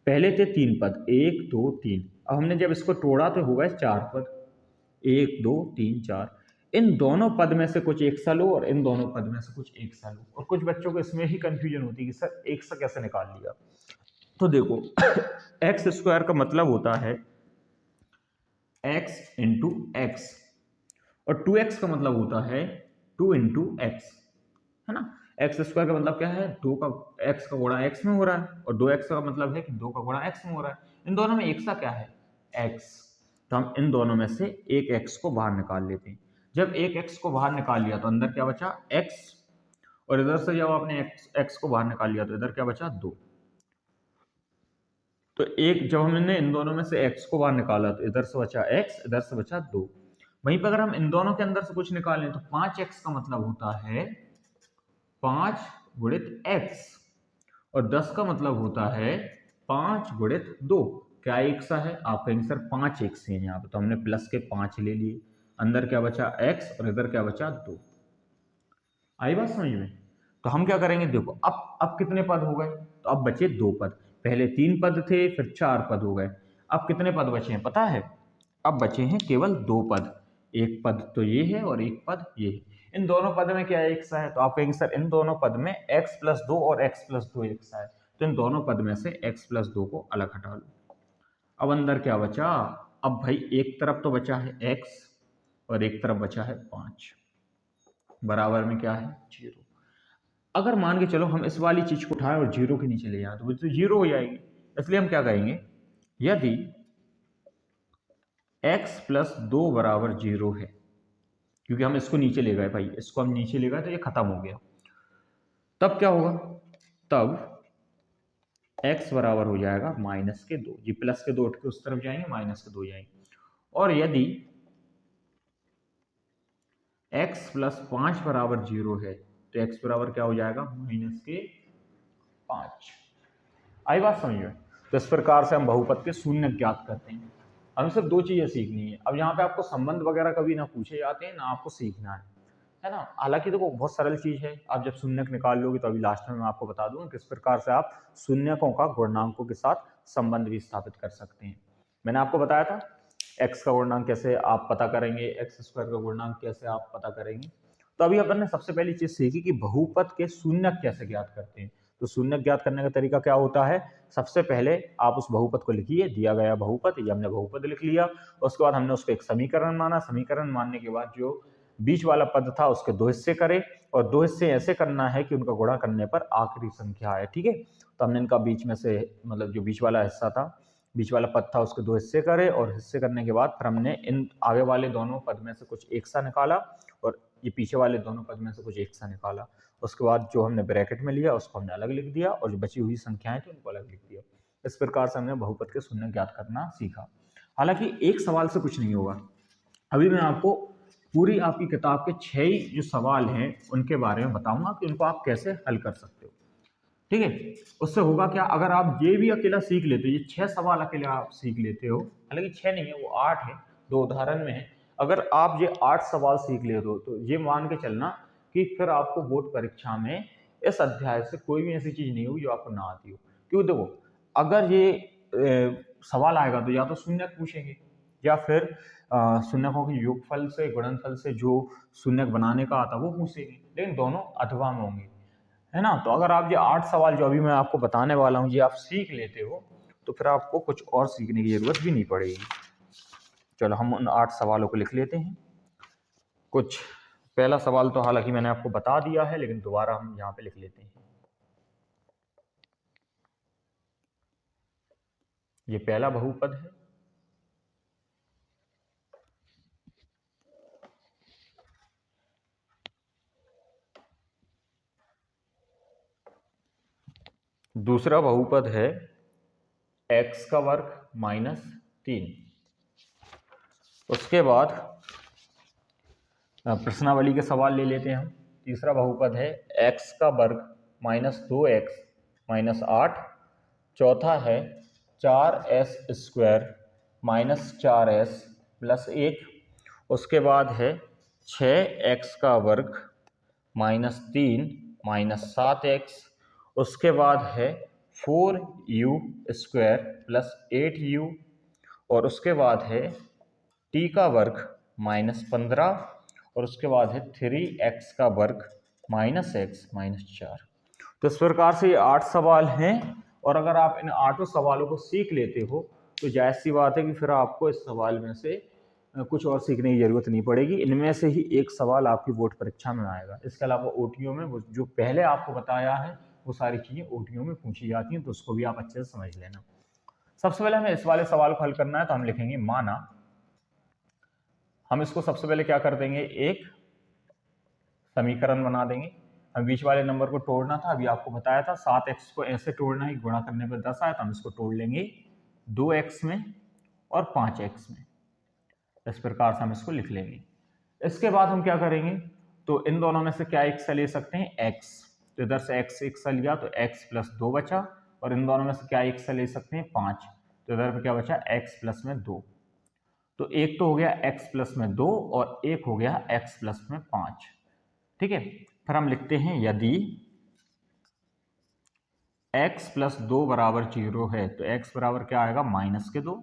पहले थे 3 पद, 1 2 3। अब हमने जब इसको तोड़ा तो होगा 4 पद, 1 2 3 4। इन दोनों पद में से कुछ एक सा लो और इन दोनों पद में से कुछ एक सा लो। और कुछ बच्चों को इसमें ही कंफ्यूजन होती है कि सर एक सा कैसे निकाल लिया। तो देखो x² का मतलब होता है x × x और 2x का मतलब होता है 2 × x, है ना। x² का मतलब क्या है? 2 का x का गुणा x में हो रहा है, और 2x का मतलब है कि 2 का गुणा x में हो रहा है। इन दोनों में एक सा क्या है? x। तो हम इन दोनों में से एक x को बाहर निकाल लेते हैं। जब एक x को बाहर निकाल लिया तो अंदर क्या बचा? x, और इधर से जब आपने x को बाहर निकाल लिया तो इधर क्या बचा? 2। तो एक, जब हमने इन दोनों में से x को बाहर निकाला तो इधर से बचा x, इधर से बचा 2। वहीं पर अगर हम इन दोनों के अंदर से कुछ निकालें तो 5x का मतलब होता है 5 × x, और 10 का मतलब होता है 5 × 2। क्या एक सा है? आप कहेंगे सर 5 एक से हैं यहाँ पे, तो हमने प्लस के 5 ले लिए। अंदर क्या बचा? x, और इधर क्या बचा? 2। आई बात समझ में? तो हम क्या करेंगे, देखो अब कितने पद हो गए? तो अब बचे 2 पद। पहले 3 पद थे, फिर 4 पद हो गए। अब कितने पद बचे हैं पता है? अब बचे हैं केवल 2 पद। एक पद तो ये है और एक पद ये है। इन दोनों पद में क्या एक सा है? तो आप कहेंगे सर इन दोनों पद में x + 2 और x + 2 एक सा है, तो इन दोनों पद में से x + 2 को अलग हटा लो। अब अंदर क्या बचा? अब भाई एक तरफ तो बचा है x और एक तरफ बचा है 5, बराबर में क्या है? 0। अगर मान के चलो हम इस वाली चीज को उठाएं और 0 के नीचे ले जाएं तो वो तो 0 हो जाएगी। इसलिए हम क्या कहेंगे, यदि x + 2 = 0 है, क्योंकि हम इसको नीचे ले गए भाई, इसको हम नीचे ले गए तो ये खत्म हो गया, तब क्या होगा? तब x बराबर हो जाएगा -2। जी प्लस के 2 उठ के उस तरफ जाएंगे, -2 जाएंगे। और यदि x + 5 = 0 है तो x बराबर क्या हो जाएगा? -5। आई बात समझ में? तो इस प्रकार से हम बहुपद के शून्य ज्ञात करते हैं। हमें सिर्फ 2 चीजें सीखनी है। अब यहाँ पे आपको संबंध वगैरह कभी ना पूछे जाते हैं, ना आपको सीखना है ना। हालांकि देखो बहुत सरल चीज है, आप जब शून्यक निकाल लोगे तो अभी लास्ट में मैं आपको बता दूंगा किस प्रकार से आप शून्यकों का गुणनांकों के साथ संबंध भी स्थापित कर सकते हैं। मैंने आपको बताया था x का गुणनांक कैसे आप पता करेंगे, x² का गुणनांक कैसे आप पता करेंगे। तो अभी अपन ने सबसे पहली चीज सीखी कि बहुपद के शून्यक कैसे ज्ञात करते हैं। तो शून्यक ज्ञात करने का तरीका क्या होता है? सबसे पहले आप उस बहुपद को लिखिए, दिया गया बहुपद, ये हमने बहुपद लिख लिया। उसके बाद हमने उसको एक समीकरण माना। समीकरण मानने के बाद जो बीच वाला पद था उसके 2 हिस्से करे, और 2 हिस्से ऐसे करना है कि उनका गुणा करने पर आखिरी संख्या आए, ठीक है। तो हमने इनका बीच में से, मतलब जो बीच वाला हिस्सा था, बीच वाला पद था, उसके 2 हिस्से करे, और हिस्से करने के बाद फिर हमने इन आगे वाले दोनों पद में से कुछ एक सा निकाला, और ये पीछे वाले दोनों पद में से कुछ एक सा निकाला। उसके बाद जो हमने ब्रैकेट में लिया उसको हमने अलग लिख दिया, और जो बची हुई संख्याएं थी उनको अलग लिख दिया। इस प्रकार से हमने बहुपद के शून्य ज्ञात करना सीखा। हालांकि एक सवाल से कुछ नहीं होगा। अभी मैं आपको पूरी आपकी किताब के 6 ही जो सवाल हैं उनके बारे में बताऊंगा कि उनको आप कैसे हल कर सकते हो, ठीक है। उससे होगा क्या, अगर आप ये भी अकेला सीख लेते हो, ये 6 सवाल अकेले आप सीख लेते हो, हालांकि 6 नहीं है वो 8 है, 2 उदाहरण में है। अगर आप ये 8 सवाल सीख लेते हो तो ये मान के चलना कि फिर आपको बोर्ड परीक्षा में इस अध्याय से कोई भी ऐसी चीज नहीं होगी जो आपको ना आती हो। क्यों? देखो अगर ये सवाल आएगा तो या तो शून्यक पूछेंगे, या फिर शून्यकों के योगफल से, गुणनफल से जो शून्यक बनाने का आता वो पूछेंगे, लेकिन दोनों अथवा में होंगे, है ना। तो अगर आप ये 8 सवाल जो अभी मैं आपको बताने वाला हूँ ये आप सीख लेते हो तो फिर आपको कुछ और सीखने की जरूरत भी नहीं पड़ेगी। चलो हम उन 8 सवालों को लिख लेते हैं। कुछ पहला सवाल तो हालांकि मैंने आपको बता दिया है, लेकिन दोबारा हम यहाँ पे लिख लेते हैं। ये पहला बहुपद है, दूसरा बहुपद है x का वर्ग माइनस 3। उसके बाद प्रश्नावली के सवाल ले लेते हैं हम। तीसरा बहुपद है x का वर्ग माइनस 2x माइनस 8। चौथा है 4s square minus 4s plus 1। उसके बाद है 6x का वर्ग माइनस 3 माइनस 7x। उसके बाद है 4u स्क्वायर प्लस 8u। और उसके बाद है t का वर्ग माइनस 15। और उसके बाद है 3x का वर्ग माइनस x माइनस 4। तो इस प्रकार से ये 8 सवाल हैं, और अगर आप इन 8 सवालों को सीख लेते हो तो जायज़ सी बात है कि फिर आपको इस सवाल में से कुछ और सीखने की जरूरत नहीं पड़ेगी। इनमें से ही एक सवाल आपकी बोर्ड परीक्षा में आएगा। इसके अलावा ओटीओ में वो जो पहले आपको बताया है वो सारी चीज़ें ओटीओ में पूछी जाती हैं, तो उसको भी आप अच्छे से समझ लेना। सबसे पहले हमें इस वाले सवाल को हल करना है, तो हम लिखेंगे माना। हम इसको सबसे पहले क्या कर देंगे, एक समीकरण बना देंगे। हम बीच वाले नंबर को तोड़ना था, अभी आपको बताया था 7x को ऐसे तोड़ना है, गुणा करने पर 10 आए, तो हम इसको तोड़ लेंगे 2x में और 5x में। इस प्रकार से हम इसको लिख लेंगे। इसके बाद हम क्या करेंगे, तो इन दोनों में से क्या एक सा ले सकते हैं, x। तो इधर से x एक सा लिया तो x प्लस 2 बचा, और इन दोनों में से क्या एक सा ले सकते हैं, 5। तो इधर पे क्या बचा, x प्लस में 2। तो एक तो हो गया x प्लस में 2 और एक हो गया x प्लस में 5। ठीक है, फिर हम लिखते हैं यदि x प्लस 2 बराबर 0 है तो x बराबर क्या आएगा, माइनस के 2।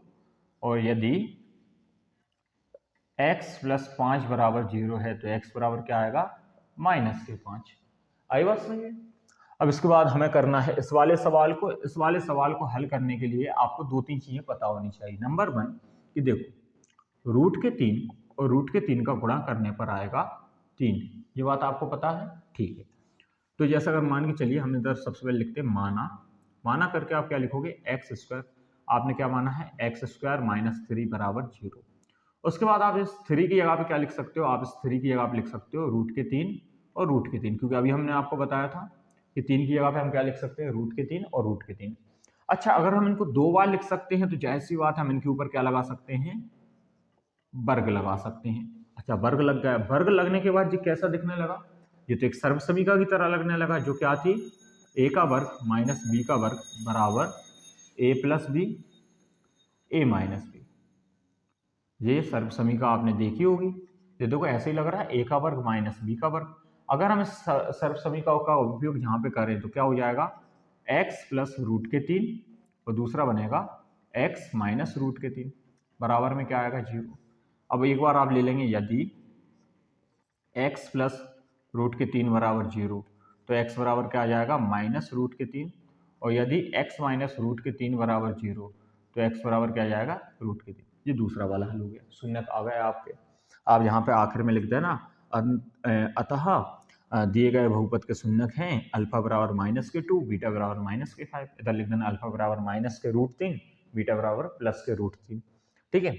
और यदि x प्लस 5 बराबर 0 है तो x बराबर क्या आएगा, माइनस के 5। आई बात सही है। अब इसके बाद हमें करना है इस वाले सवाल को हल करने के लिए आपको 2-3 चीजें पता होनी चाहिए। नंबर 1 कि देखो रूट के 3 और रूट के 3 का गुणा करने पर आएगा 3। ये बात आपको पता है, ठीक है। तो जैसा अगर मान के चलिए, हम इधर सबसे पहले लिखते हैं माना करके आप क्या लिखोगे, एक्स स्क्वायर। आपने क्या माना है, एक्स स्क्वायर माइनस 3 बराबर 0। उसके बाद आप इस 3 की जगह पे क्या लिख सकते हो, आप इस 3 की जगह पे लिख सकते हो रूट के 3 और रूट के 3, क्योंकि अभी हमने आपको बताया था कि 3 की जगह पे हम क्या लिख सकते हैं, रूट के 3 और रूट के 3। अच्छा, अगर हम इनको 2 बार लिख सकते हैं तो जाहिर सी बात है हम इनके ऊपर क्या लगा सकते हैं, वर्ग लगा सकते हैं। अच्छा, वर्ग लग गया। वर्ग लगने के बाद ये कैसा दिखने लगा, ये तो एक सर्वसमीका की तरह लगने लगा, जो क्या थी, a का वर्ग माइनस बी का वर्ग बराबर a plus b a minus b. ये सर्वसमीका आपने देखी होगी। ये देखो ऐसे ही लग रहा है, a का वर्ग माइनस बी का वर्ग। अगर हम इस सर्वसमीका का उपयोग यहाँ पे करें तो क्या हो जाएगा, x प्लस रूट के 3 और दूसरा बनेगा x माइनस रूट के 3 बराबर में क्या आएगा, 0। अब एक बार आप ले लेंगे यदि x प्लस रूट के 3 बराबर 0, तो x बराबर क्या आ जाएगा, माइनस रूट के 3। और यदि x माइनस रूट के 3 बराबर 0, तो x बराबर क्या आ जाएगा, रूट के 3। ये दूसरा वाला हल हो गया। शून्यक आ गए आपके। आप यहाँ पे आखिर में लिख देना अतः दिए गए बहुपद के शून्यक हैं अल्फा बराबर माइनस के 2, बीटा बराबर माइनस के 5। इधर लिख देना अल्फा बराबर माइनस के रूट 3, बीटा बराबर प्लस के रूट 3। ठीक है,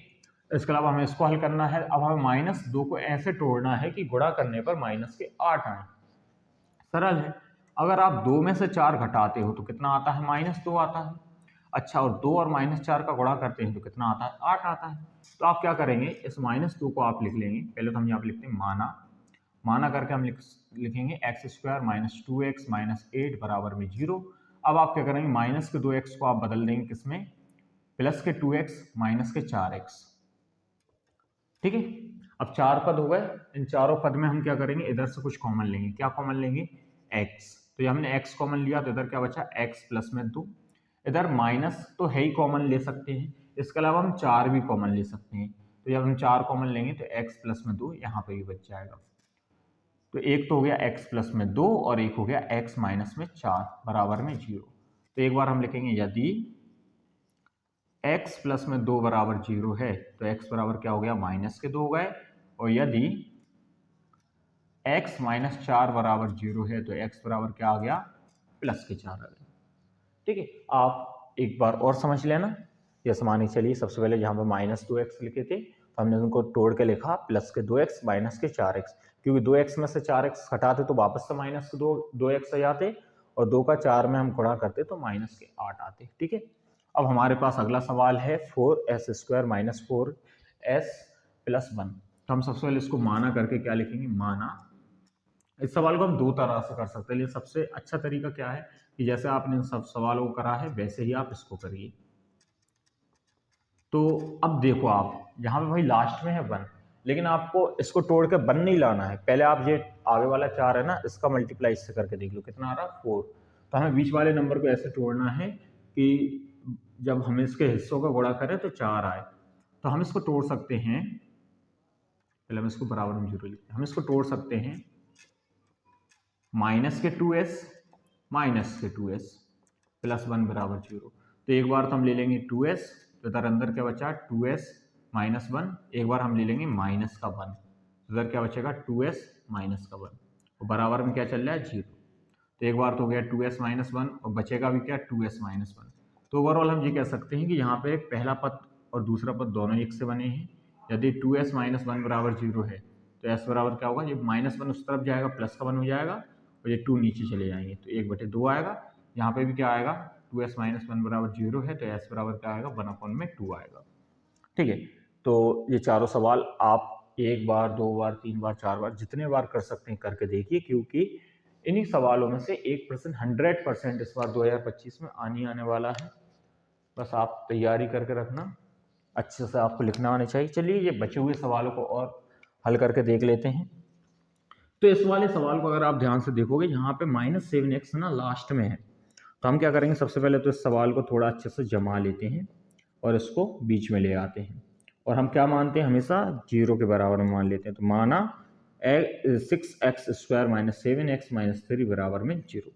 इसके अलावा हमें इसको हल करना है। अब हमें माइनस 2 को ऐसे तोड़ना है कि गुणा करने पर माइनस के 8 आए। सरल है। अगर आप 2 में से 4 घटाते हो तो कितना आता है, माइनस 2 आता है। अच्छा, और 2 और माइनस 4 का गुणा करते हैं तो कितना आता है, 8 आता है। तो आप क्या करेंगे, इस माइनस 2 को आप लिख लेंगे। पहले तो हम यहाँ पे लिखते हैं माना करके हम लिखेंगे x square minus 2x minus 8 बराबर में 0। अब आप क्या करेंगे, माइनस के 2x को आप बदल देंगे किसमें, प्लस के 2x माइनस के 4x। ठीक है, अब 4 पद हो गए। इन चारों पद में हम क्या करेंगे, इधर से कुछ कॉमन लेंगे। क्या कॉमन लेंगे, x। तो ये हमने x कॉमन लिया तो इधर क्या बचा, x प्लस में 2। इधर माइनस तो है ही, कॉमन ले सकते हैं। इसके अलावा हम 4 भी कॉमन ले सकते हैं। तो जब हम 4 कॉमन लेंगे तो x प्लस में 2 यहाँ पे भी बच जाएगा। तो एक तो हो गया x प्लस में 2 और एक हो गया x माइनस में 4 बराबर में 0। तो एक बार हम लिखेंगे यदि x प्लस में 2 बराबर 0 है तो x बराबर क्या हो गया, माइनस के 2 हो गए। और यदि x माइनस 4 बराबर 0 है तो x बराबर क्या आ गया, प्लस के 4 आ गया। ठीक है, आप एक बार और समझ लेना। जैसे मान के चलिए सबसे पहले यहाँ पर -2x लिखे थे तो हमने उनको तोड़ के लिखा प्लस के 2x माइनस के 4x, क्योंकि 2x में से 4x हटाते तो वापस से माइनस के 2x आ जाते और 2 का 4 में हम गुणा करते तो माइनस के 8 आते। ठीक है, अब हमारे पास अगला सवाल है 4s² माइनस 4s प्लस 1। तो हम सबसे पहले इसको माना करके क्या लिखेंगे, माना। इस सवाल को हम दो तरह से कर सकते हैं, लेकिन सबसे अच्छा तरीका क्या है कि जैसे आपने इन सब सवालों को करा है वैसे ही आप इसको करिए। तो अब देखो आप यहाँ पे भाई लास्ट में है 1, लेकिन आपको इसको तोड़ के 1 नहीं लाना है, पहले आप ये आगे वाला 4 है ना इसका मल्टीप्लाई इससे करके देख लो कितना आ रहा है 4। तो हमें बीच वाले नंबर को ऐसे तोड़ना है कि जब हम इसके हिस्सों का गुणा करें तो 4 आए। तो हम इसको तोड़ सकते हैं, पहले हम इसको बराबर में जीरो लिखते हैं, हम इसको तोड़ सकते हैं माइनस के 2s प्लस 1 बराबर 0। तो एक बार तो हम ले लेंगे 2s, तो इधर अंदर क्या बचा 2s माइनस 1, एक बार हम ले लेंगे माइनस का 1, इधर क्या बचेगा 2s माइनस का 1 और बराबर में क्या चल रहा है 0। तो एक बार तो हो गया 2s माइनस 1 और बचेगा भी क्या 2s माइनस 1। तो ओवरऑल हम ये कह सकते हैं कि यहाँ पे पहला पद और दूसरा पद दोनों एक से बने हैं। यदि 2s माइनस 1 बराबर 0 है तो s बराबर क्या होगा, ये -1 उस तरफ जाएगा प्लस का 1 हो जाएगा और ये 2 नीचे चले जाएंगे तो 1/2 आएगा। यहाँ पे भी क्या आएगा 2s माइनस 1 बराबर 0 है तो s बराबर क्या आएगा 1/2 आएगा। ठीक है, तो ये चारों सवाल आप एक बार, दो बार, तीन बार, चार बार, जितने बार कर सकते हैं करके देखिए, क्योंकि इन्हीं सवालों में से 1% 100% इस बार 2025 में आने वाला है। बस आप तैयारी करके रखना, अच्छे से आपको लिखना आना चाहिए। चलिए ये बचे हुए सवालों को और हल करके देख लेते हैं। तो इस वाले सवाल को अगर आप ध्यान से देखोगे यहाँ पे -7x ना लास्ट में है, तो हम क्या करेंगे सबसे पहले तो इस सवाल को थोड़ा अच्छे से जमा लेते हैं और इसको बीच में ले आते हैं और हम क्या मानते हैं हमेशा 0 के बराबर में मान लेते हैं। तो माना 6x² माइनस 7x माइनस 3 बराबर में 0।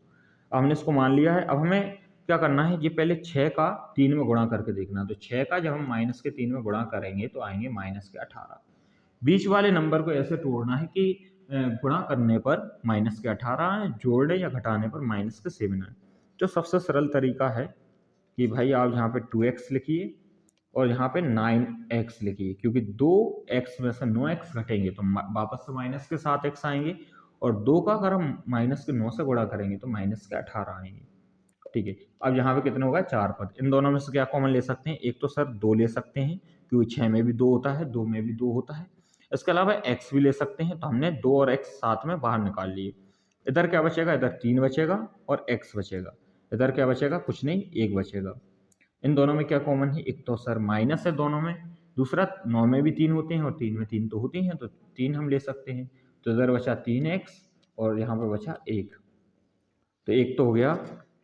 अब हमने इसको मान लिया है। अब हमें क्या करना है, ये पहले 6 का 3 में गुणा करके देखना। तो 6 का जब हम माइनस के 3 में गुणा करेंगे तो आएंगे माइनस के 18। बीच वाले नंबर को ऐसे तोड़ना है कि गुणा करने पर माइनस के 18 आए, जोड़ने या घटाने पर माइनस के 7 आए। जो सबसे सरल तरीका है कि भाई आप यहाँ पे 2x लिखिए और यहाँ पे 9x लिखिए, क्योंकि 2x में से 9x घटेंगे तो वापस से माइनस के 7x आएंगे और 2 का अगर हम माइनस के 9 से गुणा करेंगे तो माइनस के 18 आएंगे। ठीक है, अब यहाँ पे कितने होगा 4 पद। इन दोनों में से क्या कॉमन ले सकते हैं, एक तो सर 2 ले सकते हैं क्योंकि 6 में भी 2 होता है, 2 में भी 2 होता है। इसके अलावा x भी ले सकते हैं, तो हमने 2 और x साथ में बाहर निकाल लिए। इधर क्या बचेगा, इधर 3 बचेगा और x बचेगा। इधर क्या बचेगा, कुछ नहीं, 1 बचेगा। इन दोनों में क्या कॉमन है, एक तो सर माइनस है दोनों में, दूसरा 9 में भी 3 होते हैं और 3 में 3 तो होती हैं, तो 3 हम ले सकते हैं। तो इधर बचा 3x और यहाँ पे बचा 1। तो एक तो हो गया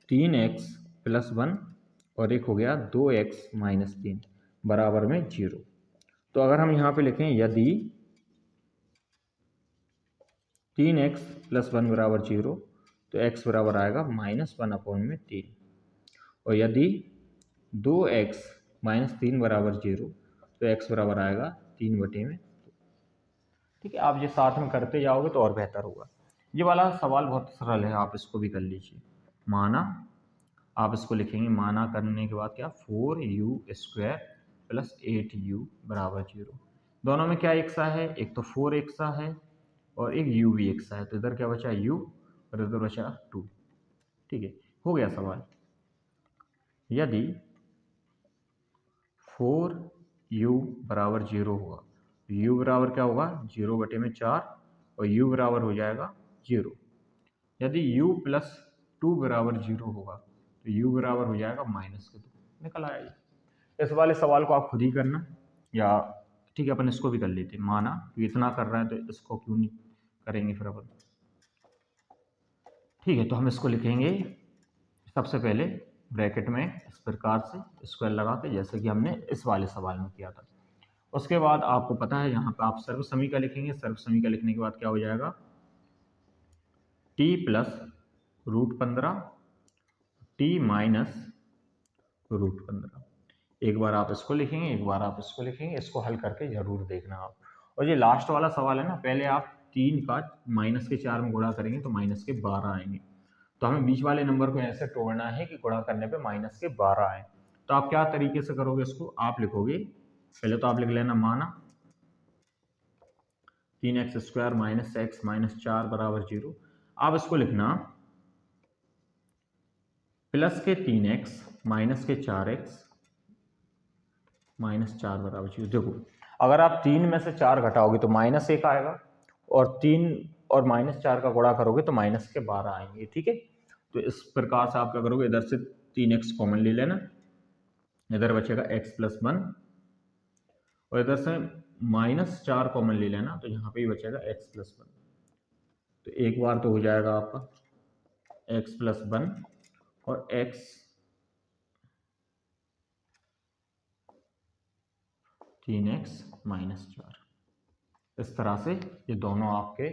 3x प्लस 1 और एक हो गया 2x माइनस 3 बराबर में 0। तो अगर हम यहाँ पे लिखें यदि 3x प्लस 1 बराबर 0 तो x बराबर आएगा -1/3 और यदि 2x माइनस 3 बराबर 0 तो x बराबर आएगा 3/2। ठीक है, आप ये साथ में करते जाओगे तो और बेहतर होगा। ये वाला सवाल बहुत सरल है, आप इसको भी कर लीजिए। माना, आप इसको लिखेंगे, माना करने के बाद क्या 4u² प्लस 8u बराबर 0। दोनों में क्या एक सा है, एक तो 4 एक सा है और एक u भी एक सा है। तो इधर क्या बचा u और इधर बचा 2। ठीक है, हो गया सवाल। यदि 4u बराबर 0 हुआ, u बराबर क्या होगा 0/4 और u बराबर हो जाएगा 0। यदि u प्लस 2 बराबर 0 होगा तो u बराबर हो जाएगा -2। निकल आया। इस वाले सवाल को आप खुद ही करना, या ठीक है अपन इसको भी कर लेते हैं। माना कि इतना कर रहे हैं तो इसको क्यों नहीं करेंगे फिर अपन। ठीक है, तो हम इसको लिखेंगे सबसे पहले ब्रैकेट में इस प्रकार से स्क्वायर लगा के, जैसे कि हमने इस वाले सवाल में किया था। उसके बाद आपको पता है यहाँ पे आप सर्व समीकरण लिखेंगे। सर्व समीकरण लिखने के बाद क्या हो जाएगा, t प्लस √15 t माइनस √15। एक बार आप इसको लिखेंगे, एक बार आप इसको लिखेंगे, इसको हल करके जरूर देखना आप। और ये लास्ट वाला सवाल है ना, पहले आप 3 का माइनस के 4 में गुणा करेंगे तो माइनस के 12 आएंगे। तो हमें बीच वाले नंबर को ऐसे तोड़ना है कि गुणा करने पे माइनस के 12 आए। तो आप क्या तरीके से करोगे इसको, आप लिखोगे, पहले तो आप लिख लेना माना 3x² माइनस एक्स माइनस 4 बराबर 0। आप इसको लिखना प्लस के 3x माइनस के 4x माइनस 4 बराबर 0। देखो अगर आप 3 में से 4 घटाओगे तो -1 आएगा, और 3 और -4 का गुणा करोगे तो -12 आएंगे। ठीक है, तो इस प्रकार से आप क्या करोगे, इधर से 3x कॉमन ले लेना, इधर बचेगा x + 1, और इधर से -4 कॉमन ले लेना, तो यहाँ पे ही बचेगा x + 1। तो एक बार तो हो जाएगा आपका x + 1 और x 3x माइनस 4। इस तरह से ये दोनों आपके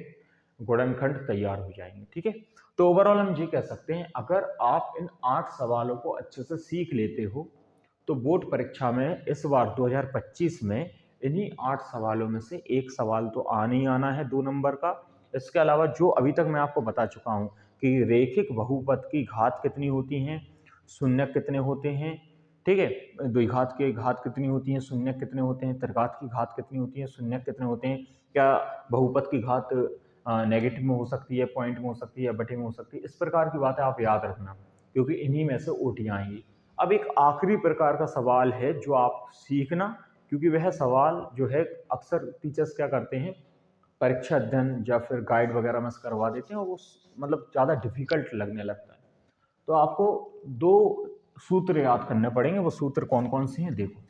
गुणनखंड तैयार हो जाएंगे। ठीक है, तो ओवरऑल हम ये कह सकते हैं, अगर आप इन 8 सवालों को अच्छे से सीख लेते हो तो बोर्ड परीक्षा में इस बार 2025 में इन्हीं 8 सवालों में से एक सवाल तो आना ही आना है 2 नंबर का। इसके अलावा जो अभी तक मैं आपको बता चुका हूँ कि रेखिक बहुपद की घात कितनी होती हैं, शून्य कितने होते हैं, ठीक है, द्विघात की घात कितनी होती है, शून्य कितने होते हैं, त्रिघात की घात कितनी होती है, शून्य कितने होते हैं, क्या बहुपद की घात नेगेटिव में हो सकती है, पॉइंट में हो सकती है, बटे में हो सकती है, इस प्रकार की बातें आप याद रखना, क्योंकि इन्हीं में से ओटियां आएंगी। अब एक आखिरी प्रकार का सवाल है जो आप सीखना, क्योंकि वह सवाल जो है अक्सर टीचर्स क्या करते हैं, परीक्षा अध्ययन या फिर गाइड वगैरह में से करवा देते हैं और वो मतलब ज़्यादा डिफिकल्ट लगने लगता है। तो आपको 2 सूत्र याद करने पड़ेंगे। वो सूत्र कौन कौन से हैं देखो,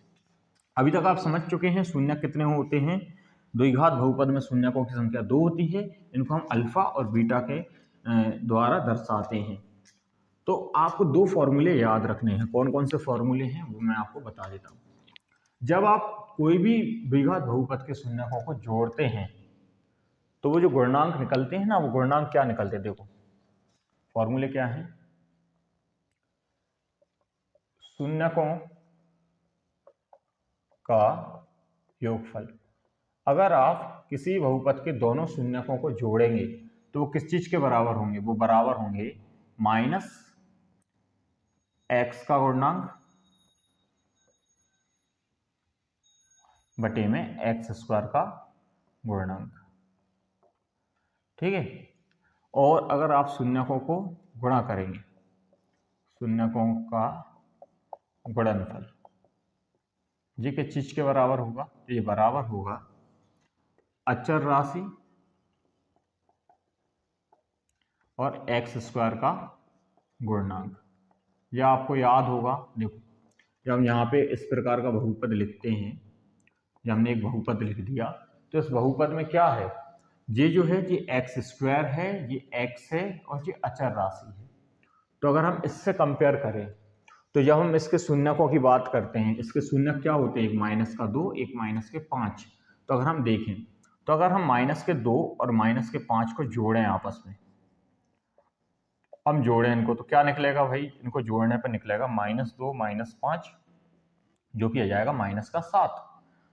अभी तक आप समझ चुके हैं शून्य कितने होते हैं, द्विघात बहुपद में शून्यकों की संख्या 2 होती है, इनको हम अल्फा और बीटा के द्वारा दर्शाते हैं। तो आपको 2 फॉर्मूले याद रखने हैं। कौन कौन से फॉर्मूले हैं वो मैं आपको बता देता हूँ। जब आप कोई भी द्विघात बहुपद के शून्यकों को जोड़ते हैं तो वो जो गुणनांक निकलते हैं ना, वो गुणनांक क्या निकलते हैं, देखो फॉर्मूले क्या है, शून्यकों का योगफल। अगर आप किसी बहुपद के दोनों शून्यकों को जोड़ेंगे तो वो किस चीज के बराबर होंगे, वो बराबर होंगे -x का गुणनांक बटे में x² का गुणनांक। ठीक है, और अगर आप शून्यकों को गुणा करेंगे, शून्यकों का गुणनफल ये किस चीज के बराबर होगा, ये बराबर होगा अचर राशि और x² का गुणनांक। यह आपको याद होगा, देखो जब हम यहाँ पे इस प्रकार का बहुपद लिखते हैं, जब हमने एक बहुपद लिख दिया तो इस बहुपद में क्या है, ये जो है ये x² है, ये x है और ये अचर राशि है। तो अगर हम इससे कंपेयर करें तो जब हम इसके शून्यकों की बात करते हैं, इसके शून्यक क्या होते हैं, एक -2, एक -5। तो अगर हम देखें तो अगर हम -2 और -5 को जोड़ें आपस में, हम जोड़ें इनको तो क्या निकलेगा भाई, इनको जोड़ने पर निकलेगा -2 -5 जो कि आ जाएगा -7।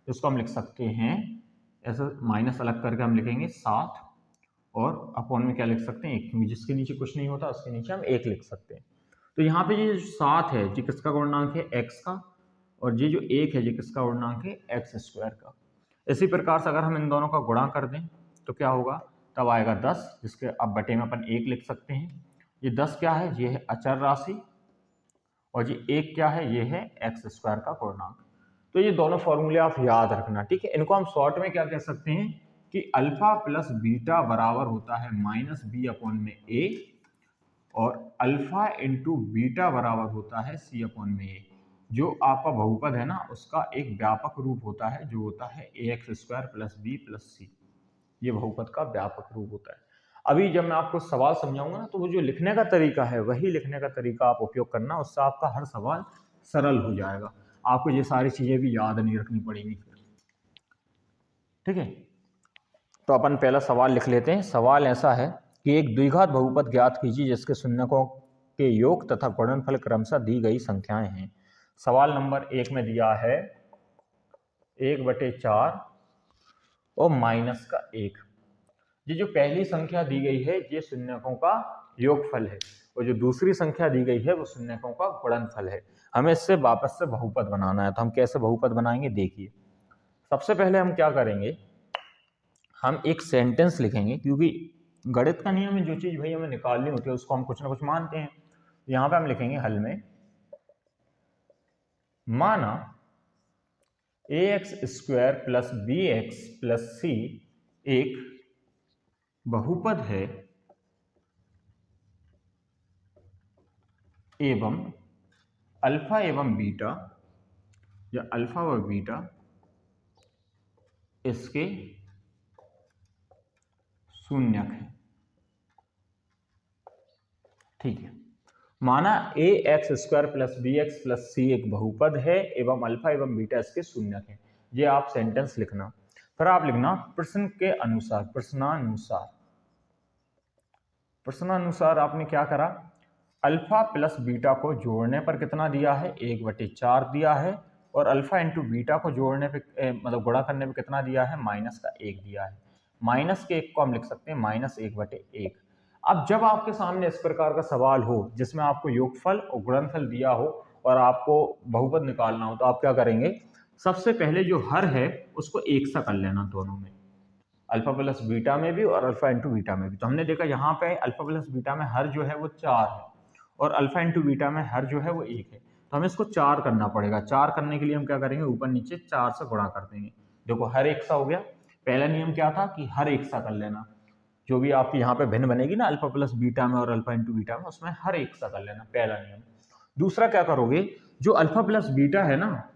तो इसको हम लिख सकते हैं ऐसे, माइनस अलग करके हम लिखेंगे 7 और अपॉन में क्या लिख सकते हैं 1, क्योंकि जिसके नीचे कुछ नहीं होता उसके नीचे हम 1 लिख सकते हैं। तो यहाँ पे ये 7 है जी किसका गुणनांक है, x का, और ये जो 1 है जी किसका गुणनांक है, x² का। इसी प्रकार से अगर हम इन दोनों का गुणा कर दें तो क्या होगा, तब आएगा 10, जिसके अब बटे में अपन 1 लिख सकते हैं। ये 10 क्या है, ये है अचर राशि, और ये 1 क्या है, ये है x² का गुणनांक। तो ये दोनों फॉर्मूले आप याद रखना। ठीक है, इनको हम शॉर्ट में क्या कह सकते हैं कि अल्फा प्लस बीटा बराबर होता है -b/a, और अल्फा इंटू बीटा बराबर होता है c/a। जो आपका बहुपद है ना उसका एक व्यापक रूप होता है जो होता है ax² + b + c। ये बहुपद का व्यापक रूप होता है। अभी जब मैं आपको सवाल समझाऊंगा ना तो वो जो लिखने का तरीका है वही लिखने का तरीका आप उपयोग करना, उससे आपका हर सवाल सरल हो जाएगा, आपको ये सारी चीजें भी याद नहीं रखनी पड़ेंगी फिर। ठीक है, तो अपन पहला सवाल लिख लेते हैं। सवाल ऐसा है कि एक द्विघात बहुपद ज्ञात कीजिए जिसके शून्यकों के योग तथा गुणनफल क्रमशः दी गई संख्याएं हैं। सवाल नंबर 1 में दिया है 1/4 और -1। ये जो पहली संख्या दी गई है ये शून्यकों का योगफल है, और जो दूसरी संख्या दी गई है वो शून्यकों का गुणनफल है। हमें इससे वापस से बहुपद बनाना है, तो हम कैसे बहुपद बनाएंगे देखिए। सबसे पहले हम क्या करेंगे, हम एक सेंटेंस लिखेंगे, क्योंकि गणित का नियम है जो चीज भाई हमें निकालनी होती है उसको हम कुछ ना कुछ मानते हैं। यहाँ पे हम लिखेंगे हल में, माना ax² plus bx plus c एक बहुपद है एवं अल्फा एवं बीटा या अल्फा व बीटा इसके शून्यक है। ठीक है, माना ax² plus bx plus c एक बहुपद है एवं अल्फा एवं बीटा इसके शून्यक है। ये आप सेंटेंस लिखना, फिर आप लिखना प्रश्न के अनुसार, प्रश्नानुसार आपने क्या करा, अल्फा प्लस बीटा को जोड़ने पर कितना दिया है, 1/4 दिया है, और अल्फा इंटू बीटा को जोड़ने पे मतलब गुणा करने पे कितना दिया है, -1 दिया है। -1 को हम लिख सकते हैं -1/1। अब जब आपके सामने इस प्रकार का सवाल हो जिसमें आपको योगफल और गुणनफल दिया हो और आपको बहुपद निकालना हो, तो आप क्या करेंगे, सबसे पहले जो हर है उसको एक सा कर लेना दोनों में, अल्फा प्लस बीटा में भी और अल्फा इंटू बीटा में भी। तो हमने देखा यहाँ पे अल्फा प्लस बीटा में हर जो है वो 4 है और अल्फा इंटू बीटा में हर जो है वो 1 है, तो हमें इसको 4 करना पड़ेगा। 4 करने के लिए हम क्या करेंगे, ऊपर नीचे 4 से गुणा कर देंगे। देखो हर एक सा हो गया। पहला नियम क्या था कि हर एक सा कर लेना, जो भी आपकी यहाँ पे भिन्न बनेगी ना अल्फा प्लस बीटा में और अल्फा इंटू बीटा में, उसमें हर एक सा कर लेना, पहला नियम। दूसरा क्या करोगे, जो अल्फा प्लस बीटा है ना,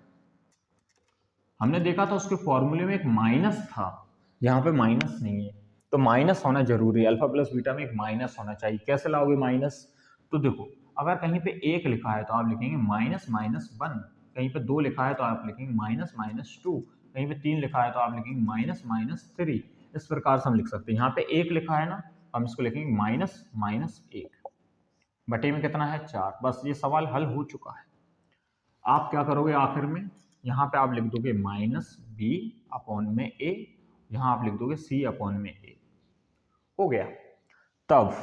हमने देखा था उसके फॉर्मूले में एक माइनस था, यहाँ पे माइनस नहीं है, तो माइनस होना जरूरी है। अल्फा प्लस बीटा में एक माइनस होना चाहिए। कैसे लाओगे माइनस, तो देखो अगर कहीं पे 1 लिखा है तो आप लिखेंगे -1, कहीं पे 2 लिखा है तो आप लिखेंगे -2, कहीं पे 3 लिखा है तो आप लिखेंगे -3। इस प्रकार से हम लिख सकते हैं। यहाँ पे 1 लिखा है ना, हम इसको लिखेंगे -1 बटे में कितना है 4। बस ये सवाल हल हो चुका है। आप क्या करोगे आखिर में, यहाँ पे आप लिख दोगे -b/a, यहाँ आप लिख दोगे c/a, हो गया। तब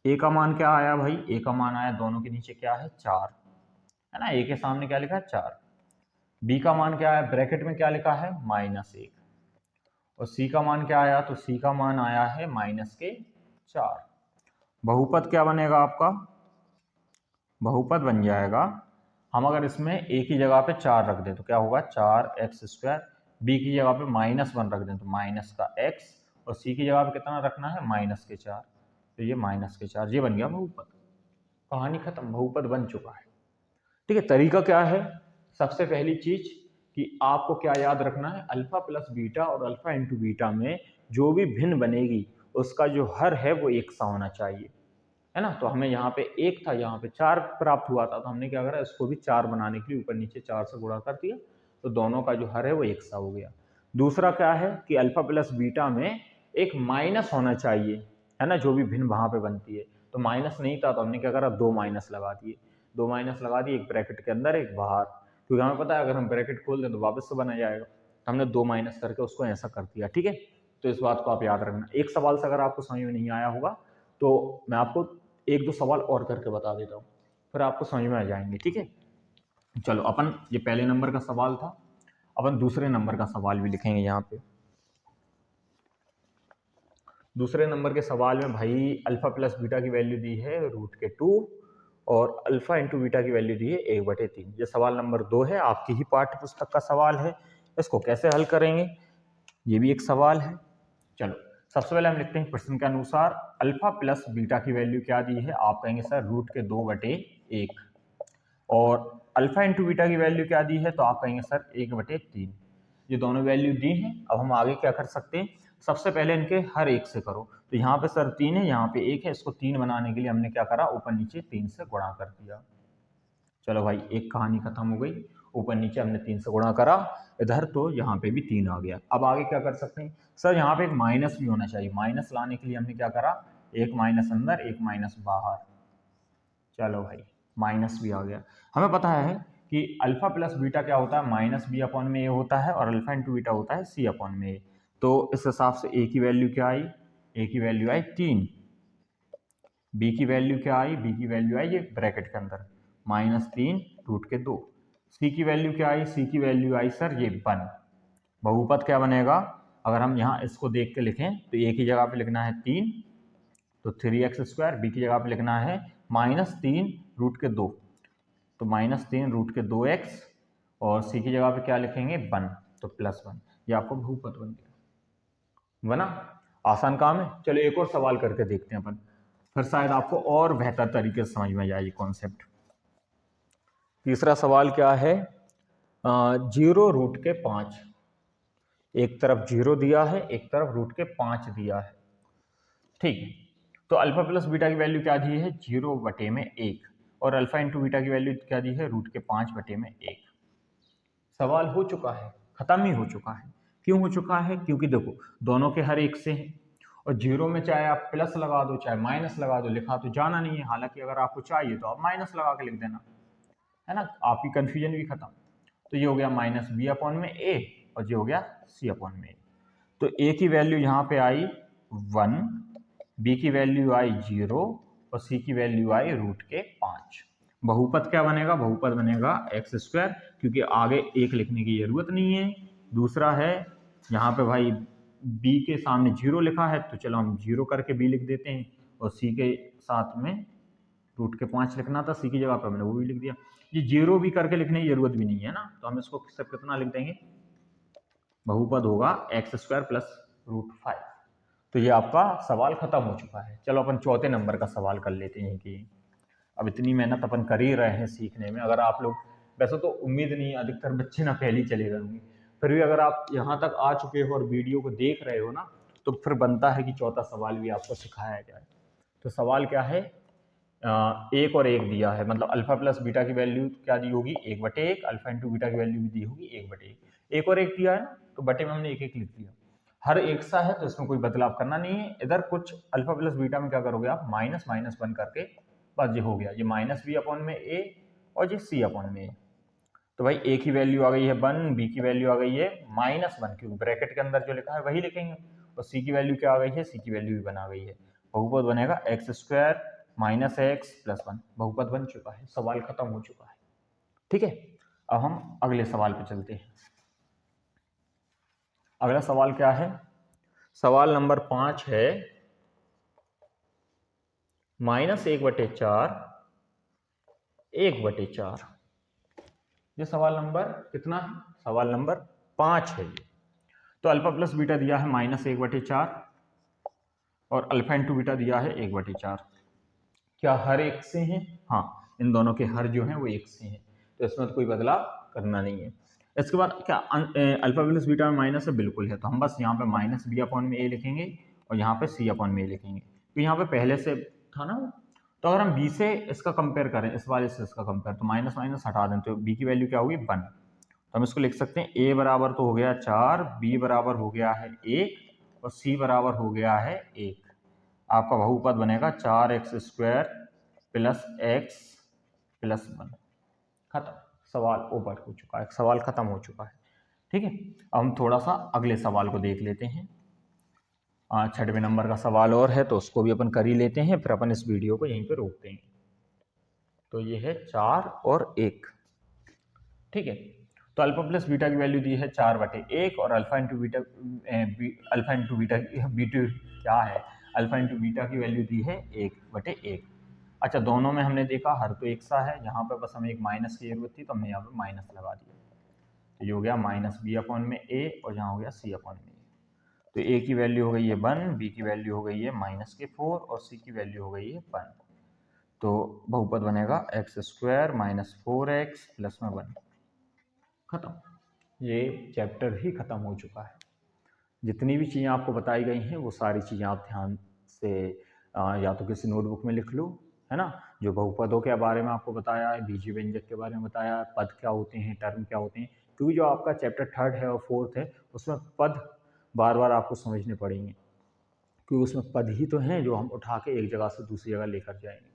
a का मान क्या आया भाई, a का मान आया, दोनों के नीचे क्या है 4 है ना, a के सामने क्या लिखा है 4। b का मान क्या आया, ब्रैकेट में क्या लिखा है -1, और c का मान क्या आया, तो c का मान आया है -4। बहुपद क्या बनेगा आपका, बहुपद बन जाएगा, हम अगर इसमें a की जगह पे 4 रख दें तो क्या होगा 4x², b की जगह पे -1 रख दें तो -x, और c की जगह पे कितना रखना है -4, तो ये -4, ये बन गया बहुपद। कहानी खत्म, बहुपद बन चुका है। ठीक है, तरीका क्या है, सबसे पहली चीज कि आपको क्या याद रखना है, अल्फा प्लस बीटा और अल्फा इंटू बीटा में जो भी भिन्न बनेगी उसका जो हर है वो एक सा होना चाहिए, है ना। तो हमें यहाँ पे 1 था, यहाँ पे 4 प्राप्त हुआ था, तो हमने क्या करा, इसको भी 4 बनाने के लिए ऊपर नीचे 4 से गुणा कर दिया, तो दोनों का जो हर है वो एक सा हो गया। दूसरा क्या है कि अल्फा प्लस बीटा में एक माइनस होना चाहिए, है ना, जो भी भिन्न वहां पे बनती है, तो माइनस नहीं था तो हमने क्या करा, 2 माइनस लगा दिए, 2 माइनस लगा दिए, एक ब्रैकेट के अंदर एक बाहर, क्योंकि हमें पता है अगर हम ब्रैकेट खोल दें तो वापस से बना जाएगा, तो हमने 2 माइनस करके उसको ऐसा कर दिया। ठीक है, तो इस बात को आप याद रखना। एक सवाल से अगर आपको समझ में नहीं आया होगा तो मैं आपको 1-2 सवाल और करके बता देता हूँ, फिर आपको समझ में आ जाएंगे। ठीक है, चलो अपन, ये पहले नंबर का सवाल था, अपन दूसरे नंबर का सवाल भी लिखेंगे। यहाँ पे दूसरे नंबर के सवाल में भाई अल्फा प्लस बीटा की वैल्यू दी है √2 और अल्फा इंटू बीटा की वैल्यू दी है 1/3। ये सवाल नंबर 2 है, आपकी ही पाठ्य पुस्तक का सवाल है। इसको कैसे हल करेंगे ये भी एक सवाल है। चलो सबसे पहले हम लिखते हैं प्रश्न के अनुसार अल्फा प्लस बीटा की वैल्यू क्या दी है, आप कहेंगे सर √2/1, और अल्फा इंटू बीटा की वैल्यू क्या दी है, तो आप कहेंगे सर 1/3। ये दोनों वैल्यू दी हैं। अब हम आगे क्या कर सकते हैं, सबसे पहले इनके हर एक से करो, तो यहाँ पे सर 3 है, यहाँ पे 1 है, इसको 3 बनाने के लिए हमने क्या करा, ऊपर नीचे 3 से गुणा कर दिया। चलो भाई एक कहानी खत्म हो गई, ऊपर नीचे हमने 3 से गुणा करा इधर, तो यहाँ पे भी 3 आ गया। अब आगे क्या कर सकते हैं, सर यहाँ पे एक माइनस भी होना चाहिए, माइनस लाने के लिए हमने क्या करा, एक माइनस अंदर एक माइनस बाहर। चलो भाई माइनस भी आ गया। हमें पता है कि अल्फा प्लस बीटा क्या होता है, -b/a होता है, और अल्फा इंटू बीटा होता है c/a। तो इस हिसाब से a की वैल्यू क्या आई, a की वैल्यू आई 3, बी की वैल्यू क्या आई, बी की वैल्यू आई ये ब्रैकेट के अंदर -3√2। सी की वैल्यू क्या आई, सी की वैल्यू आई सर ये 1। बहुपद क्या बनेगा, अगर हम यहाँ इसको देख के लिखें तो ए की जगह पे लिखना है 3, तो 3x²। बी की जगह पे लिखना है -3√2, तो -3√2x। और सी की जगह पे क्या लिखेंगे 1, तो +1। ये आपको बहुपद बन गया, बना। आसान काम है। चलो एक और सवाल करके देखते हैं अपन, फिर शायद आपको और बेहतर तरीके से समझ में जाए ये कॉन्सेप्ट। तीसरा सवाल क्या है, 0√5। एक तरफ 0 दिया है, एक तरफ √5 दिया है, ठीक है। तो अल्फा प्लस बीटा की वैल्यू क्या दी है, 0/1, और अल्फा इंटू बीटा की वैल्यू क्या दी है, √5/1। सवाल हो चुका है, खत्म ही हो चुका है। क्यों हो चुका है, क्योंकि देखो दोनों के हर एक से हैं, और 0 में चाहे आप प्लस लगा दो चाहे माइनस लगा दो, लिखा तो जाना नहीं है। हालांकि अगर आपको चाहिए तो आप माइनस लगा के लिख देना, है ना, आपकी कंफ्यूजन भी खत्म। तो ये हो गया -b/a, और ये हो गया c/a। तो a की वैल्यू यहाँ पे आई 1, b की वैल्यू आई 0, और c की वैल्यू आई √5। बहुपद क्या बनेगा, बहुपद बनेगा x², क्योंकि आगे 1 लिखने की जरूरत नहीं है। दूसरा है यहाँ पे भाई b के सामने 0 लिखा है, तो चलो हम 0 करके b लिख देते हैं, और c के साथ में √5 लिखना था, c की जगह पे हमने वो भी लिख दिया। ये 0 भी करके लिखने की जरूरत भी नहीं है ना, तो हम इसको सिर्फ कितना लिख देंगे, बहुपद होगा x² + √5। तो ये आपका सवाल खत्म हो चुका है। चलो अपन चौथे नंबर का सवाल कर लेते हैं कि अब इतनी मेहनत अपन कर ही रहे हैं सीखने में। अगर आप लोग, वैसे तो उम्मीद नहीं है, अधिकतर बच्चे ना पहले ही चले गए होंगे, फिर भी अगर आप यहाँ तक आ चुके हो और वीडियो को देख रहे हो ना, तो फिर बनता है कि चौथा सवाल भी आपको सिखाया जाए। तो सवाल क्या है, 1 और 1 दिया है, मतलब अल्फा प्लस बीटा की वैल्यू क्या दी होगी, 1/1। अल्फा इंटू बीटा की वैल्यू भी दी होगी 1/1। 1 और 1 दिया है ना, तो बटे में हमने 1 1 लिख दिया। हर एक सा है तो इसमें कोई बदलाव करना नहीं है। इधर कुछ अल्फा प्लस बीटा में क्या करोगे आप, -1 करके बस ये हो गया, ये -b/a और ये c/a। तो भाई a की वैल्यू आ गई है 1, b की वैल्यू आ गई है -1, क्योंकि ब्रैकेट के अंदर जो लिखा है वही लिखेंगे, और c की वैल्यू क्या आ गई है, c की वैल्यू भी बना गई है। बहुपद बनेगा x² -x + 1। बहुपद बन चुका है, सवाल खत्म हो चुका है। ठीक है, अब हम अगले सवाल पे चलते हैं। अगला सवाल क्या है, सवाल नंबर 5 है, -1/4 1/4। ये सवाल नंबर कितना है, सवाल नंबर 5 है ये। तो अल्फा प्लस बीटा दिया है -1/4, और अल्फा इंटू बीटा दिया है 1/4। क्या हर एक से हैं, हाँ, इन दोनों के हर जो हैं वो एक से हैं, तो इसमें तो कोई बदलाव करना नहीं है। इसके बाद क्या अल्फा प्लस बीटा में माइनस है, बिल्कुल है, तो हम बस यहाँ पे -b/a लिखेंगे, और यहाँ पे c/a लिखेंगे, तो यहाँ पे पहले से था ना। तो अगर हम b से इसका कंपेयर करें, इस वाले से इसका कंपेयर, तो माइनस माइनस हटा दें, तो b की वैल्यू क्या होगी 1। तो हम इसको लिख सकते हैं a बराबर तो हो गया 4, b बराबर हो गया है 1, और c बराबर हो गया है 1। आपका बहुपद बनेगा 4x² + x + 1। खत्म, सवाल ओवर हो चुका है, सवाल खत्म हो चुका है। ठीक है, अब हम थोड़ा सा अगले सवाल को देख लेते हैं। 6वें नंबर का सवाल और है, तो उसको भी अपन कर ही लेते हैं, फिर अपन इस वीडियो को यहीं पे रोकते हैं। तो ये है 4 और 1। ठीक है, तो अल्फा प्लस बीटा की वैल्यू दी है 4/1, और अल्फा इंटू बीटा क्या है, अल्फा इंटू बीटा की वैल्यू दी है 1/1। अच्छा, दोनों में हमने देखा हर तो एक सा है, यहाँ पे बस हमें एक माइनस की जरूरत थी, तो हमने यहाँ पे माइनस लगा दिया, तो ये हो गया -b/a, और यहाँ हो गया c/a। तो a की वैल्यू हो गई है 1, b की वैल्यू हो गई है -4, और c की वैल्यू हो गई है 1। तो बहुपद बनेगा x² -4x + 1। खत्म, ये चैप्टर ही खत्म हो चुका है। जितनी भी चीज़ें आपको बताई गई हैं वो सारी चीज़ें आप ध्यान से या तो किसी नोटबुक में लिख लो, है ना। जो बहुपदों के बारे में आपको बताया है, बीजीय व्यंजक के बारे में बताया है, पद क्या होते हैं, टर्म क्या होते हैं, क्योंकि जो आपका चैप्टर 3 है और 4 है उसमें पद बार बार आपको समझने पड़ेंगे, क्योंकि उसमें पद ही तो हैं जो हम उठा के एक जगह से दूसरी जगह लेकर जाएंगे।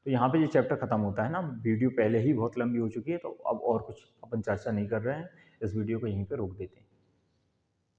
तो यहाँ पे ये चैप्टर खत्म होता है ना। वीडियो पहले ही बहुत लंबी हो चुकी है, तो अब और कुछ अपन चर्चा नहीं कर रहे हैं, इस वीडियो को यहीं पे रोक देते हैं।